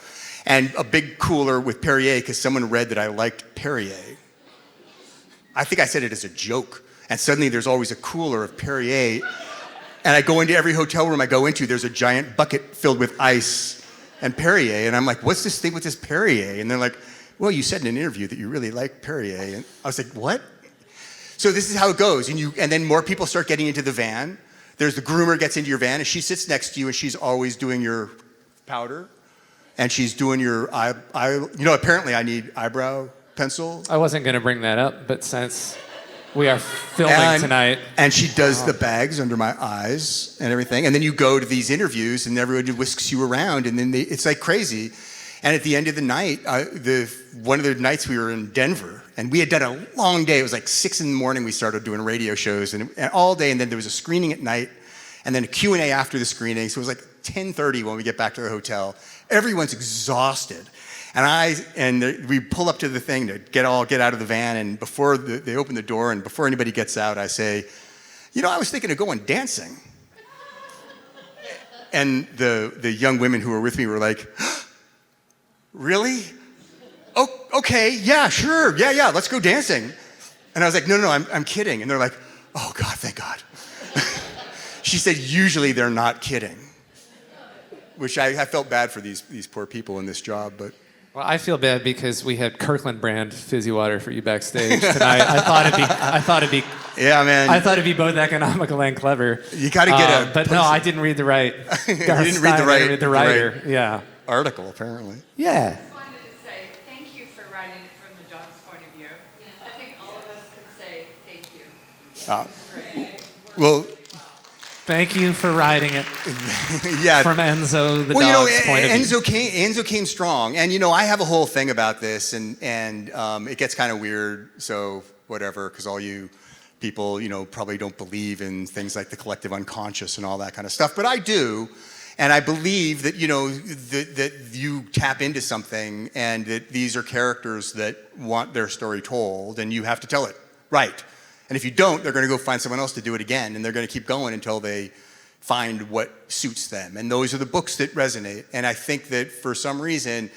and a big cooler with Perrier because someone read that I liked Perrier. I think I said it as a joke, and suddenly there's always a cooler of Perrier, and I go into every hotel room I go into, there's a giant bucket filled with ice and Perrier, and I'm like, what's this thing with this Perrier? And they're like, well, you said in an interview that you really like Perrier. And I was like, what? So this is how it goes, and then more people start getting into the van. There's the groomer gets into your van, and she sits next to you, and she's always doing your powder, and she's doing your apparently I need eyebrow pencil. I wasn't going to bring that up, but since we are filming tonight. And she does the bags under my eyes and everything, and then you go to these interviews, and everybody whisks you around, and then it's like crazy. And at the end of the night, one of the nights we were in Denver, and we had done a long day. It was like 6 a.m. we started doing radio shows, and all day, and then there was a screening at night, and then a Q&A after the screening. So it was like 10:30 when we get back to the hotel. Everyone's exhausted. And we pull up to the thing to get out of the van, and before they open the door, and before anybody gets out, I say, I was thinking of going dancing. And the young women who were with me were like, really? Oh, okay, yeah, sure, yeah, let's go dancing. And I was like, no, I'm kidding. And they're like, oh God, thank God. She said, usually they're not kidding. Which I felt bad for these poor people in this job, but. Well, I feel bad because we had Kirkland brand fizzy water for you backstage tonight. I thought it'd be. Yeah, man. I thought it'd be both economical and clever. You got to get But no, I didn't read the right. You didn't read the writer. Yeah. Article apparently. Yeah. I just wanted to say thank you for writing it from the dog's point of view. I think all of us can say thank you. Well. Thank you for writing it. Yeah. From Enzo, the dog's point of view. Enzo came strong, and I have a whole thing about this, and it gets kind of weird. So whatever, because all you people, probably don't believe in things like the collective unconscious and all that kind of stuff, but I do, and I believe that that you tap into something, and that these are characters that want their story told, and you have to tell it right. And if you don't, they're going to go find someone else to do it again, and they're going to keep going until they find what suits them. And those are the books that resonate. And I think that for some reason,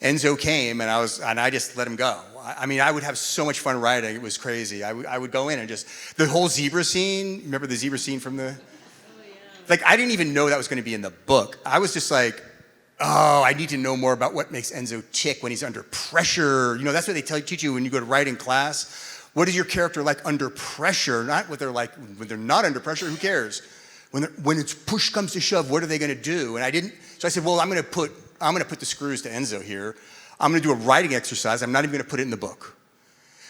Enzo came, and I just let him go. I would have so much fun writing. It was crazy. I would go in and just the whole zebra scene. Remember the zebra scene from the? Oh, yeah. Like I didn't even know that was going to be in the book. I was just like, oh, I need to know more about what makes Enzo tick when he's under pressure. That's what they teach you when you go to writing class. What is your character like under pressure? Not what they're like when they're not under pressure. Who cares? When it's push comes to shove, what are they going to do? And I didn't. So I said, well, I'm going to put the screws to Enzo here. I'm going to do a writing exercise. I'm not even going to put it in the book.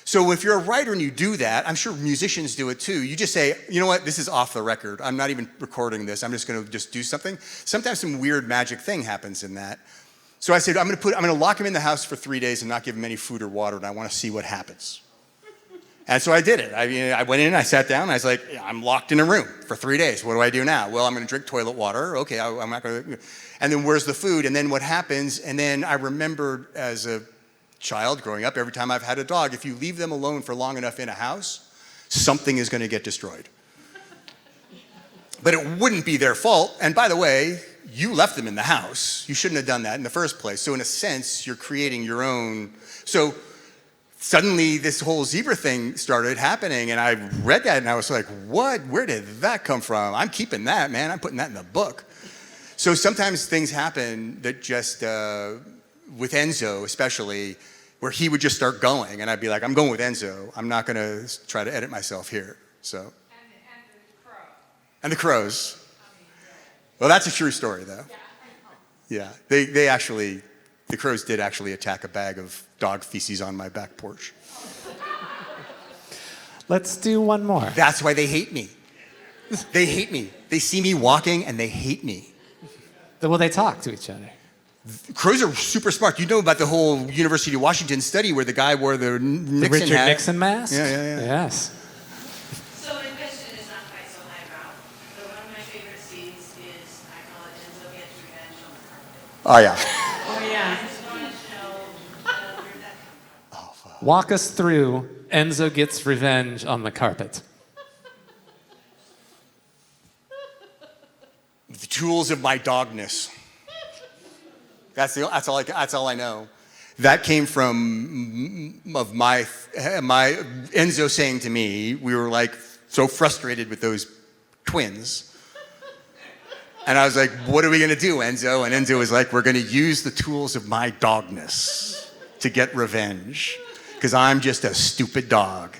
So if you're a writer and you do that, I'm sure musicians do it too. You just say, you know what? This is off the record. I'm not even recording this. I'm just going to just do something. Sometimes some weird magic thing happens in that. So I said, I'm going to lock him in the house for 3 days and not give him any food or water, and I want to see what happens. And so I did it. I went in, I sat down, I was like, I'm locked in a room for 3 days. What do I do now? Well, I'm going to drink toilet water. Okay, I'm not going to. And then where's the food? And then what happens? And then I remembered as a child growing up, every time I've had a dog, if you leave them alone for long enough in a house, something is going to get destroyed. But it wouldn't be their fault. And by the way, you left them in the house. You shouldn't have done that in the first place. So in a sense, you're creating your own. So suddenly this whole zebra thing started happening, and I read that and I was like, what? Where did that come from? I'm keeping that, man. I'm putting that in the book. So sometimes things happen that just, with Enzo especially, where he would just start going, and I'd be like, I'm going with Enzo. I'm not going to try to edit myself here. So. And the crows. Well, that's a true story, though. Yeah, the crows did actually attack a bag of dog feces on my back porch. Let's do one more. That's why they hate me. They hate me. They see me walking and they hate me. Well, they talk to each other. Crows are super smart. You know about the whole University of Washington study where the guy wore the Nixon Richard hat? Nixon mask? Yeah. Yes. So my question is not quite so highbrow, but one of my favorite scenes is, I call it Enzo Gets Revenge on the Carpet. Oh, yeah. Oh, yeah. I just want to know where that comes from. Walk us through Enzo Gets Revenge on the Carpet. The tools of my dogness. That's all I know. That came from of my Enzo saying to me, we were like so frustrated with those twins. And I was like, what are we gonna do, Enzo? And Enzo was like, we're gonna use the tools of my dogness to get revenge, because I'm just a stupid dog.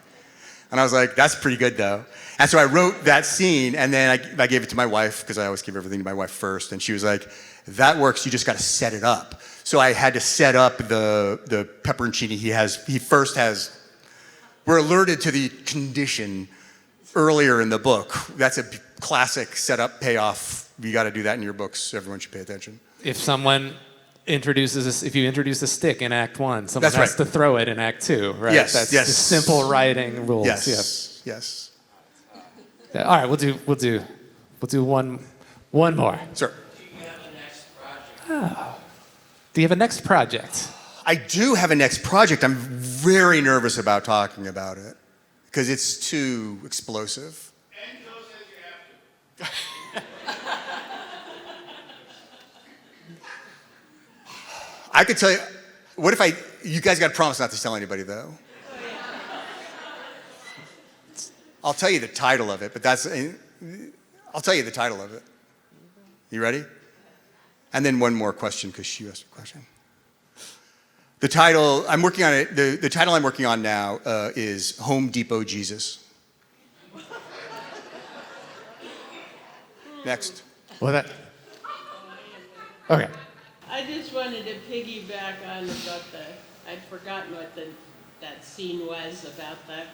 And I was like, that's pretty good though. And so I wrote that scene, and then I gave it to my wife, because I always give everything to my wife first, and she was like, that works, you just gotta set it up. So I had to set up the pepperoncini he first has. We're alerted to the condition earlier in the book. That's a classic setup payoff. You gotta do that in your books, everyone should pay attention. If someone if you introduce a stick in Act 1, someone has to throw it in Act 2, right? Yes, That's yes. just simple writing rules. Yes. Yeah, all right, we'll do one more. Sure. Oh. Do you have a next project? I do have a next project. I'm very nervous about talking about it because it's too explosive. I could tell you, you guys got to promise not to tell anybody though. I'll tell you the title of it, but I'll tell you the title of it. You ready? And then one more question, because she asked a question. The title I'm working on the title I'm working on now is Home Depot Jesus. Next. Well, okay. I just wanted to piggyback on about I'd forgotten what that scene was about the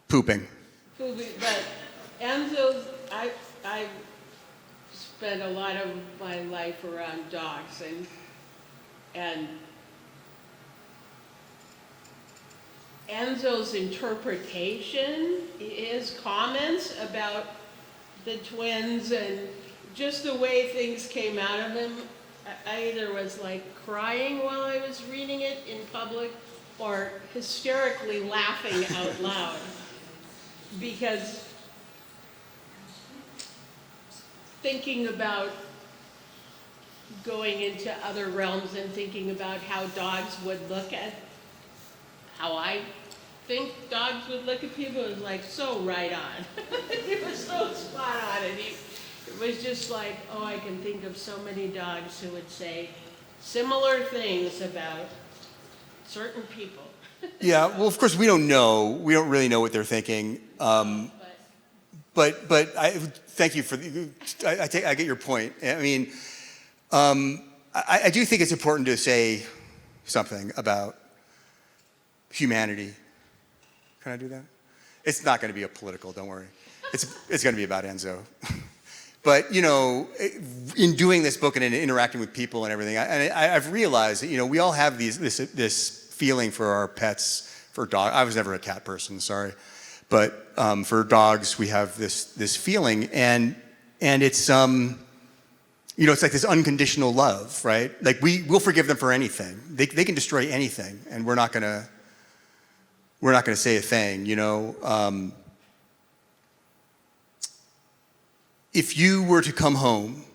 Pooping. pooping, but Enzo's, I spent a lot of my life around dogs, and Enzo's interpretation, his comments about the twins and just the way things came out of him, I either was like crying while I was reading it in public or hysterically laughing out loud, because thinking about going into other realms and thinking about how dogs would look at how I think dogs would look at people is like so right on. It was so spot on, and it was just like, oh, I can think of so many dogs who would say similar things about certain people. Yeah, well, of course, we don't know. We don't really know what they're thinking. But I thank you for I get your point. I mean, I do think it's important to say something about humanity. Can I do that? It's not going to be a political. Don't worry. It's going to be about Enzo. But you know, in doing this book and in interacting with people and everything, I've realized that we all have this feeling for our pets, for dogs. I was never a cat person, sorry, but for dogs we have this feeling, and it's it's like this unconditional love, right? Like we'll forgive them for anything. They can destroy anything, and we're not gonna say a thing, If you were to come home,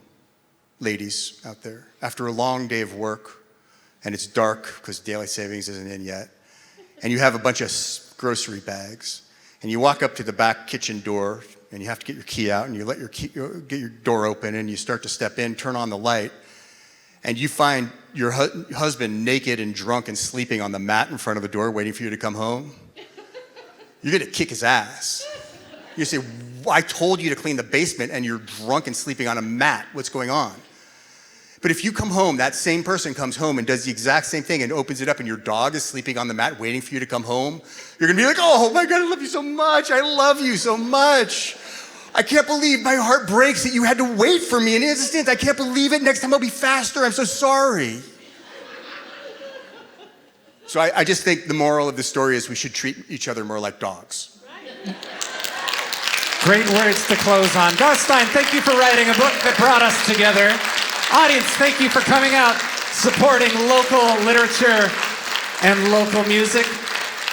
ladies out there, after a long day of work, and it's dark because daylight savings isn't in yet, and you have a bunch of grocery bags, and you walk up to the back kitchen door, and you have to get your key out, and you get your door open, and you start to step in, turn on the light, and you find your husband naked and drunk and sleeping on the mat in front of the door waiting for you to come home, you're going to kick his ass. You say, I told you to clean the basement, and you're drunk and sleeping on a mat. What's going on? But if you come home, that same person comes home and does the exact same thing and opens it up and your dog is sleeping on the mat waiting for you to come home, you're gonna be like, oh my God, I love you so much. I love you so much. I can't believe my heart breaks that you had to wait for me an instant. I can't believe it. Next time I'll be faster. I'm so sorry. So I just think the moral of the story is we should treat each other more like dogs. Great words to close on. Garth Stein, thank you for writing a book that brought us together. Audience, thank you for coming out, supporting local literature and local music.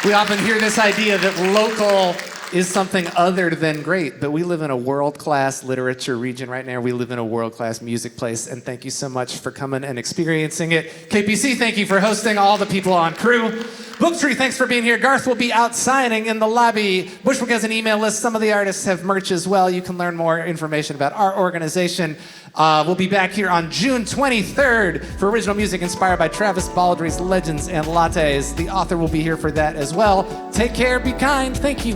We often hear this idea that local is something other than great, but we live in a world-class literature region right now. We live in a world-class music place, and thank you so much for coming and experiencing it. KPC, thank you for hosting all the people on crew. Booktree, thanks for being here. Garth will be out signing in the lobby. Bushwick has an email list. Some of the artists have merch as well. You can learn more information about our organization. We'll be back here on June 23rd for original music inspired by Travis Baldry's Legends and Lattes. The author will be here for that as well. Take care, be kind. Thank you.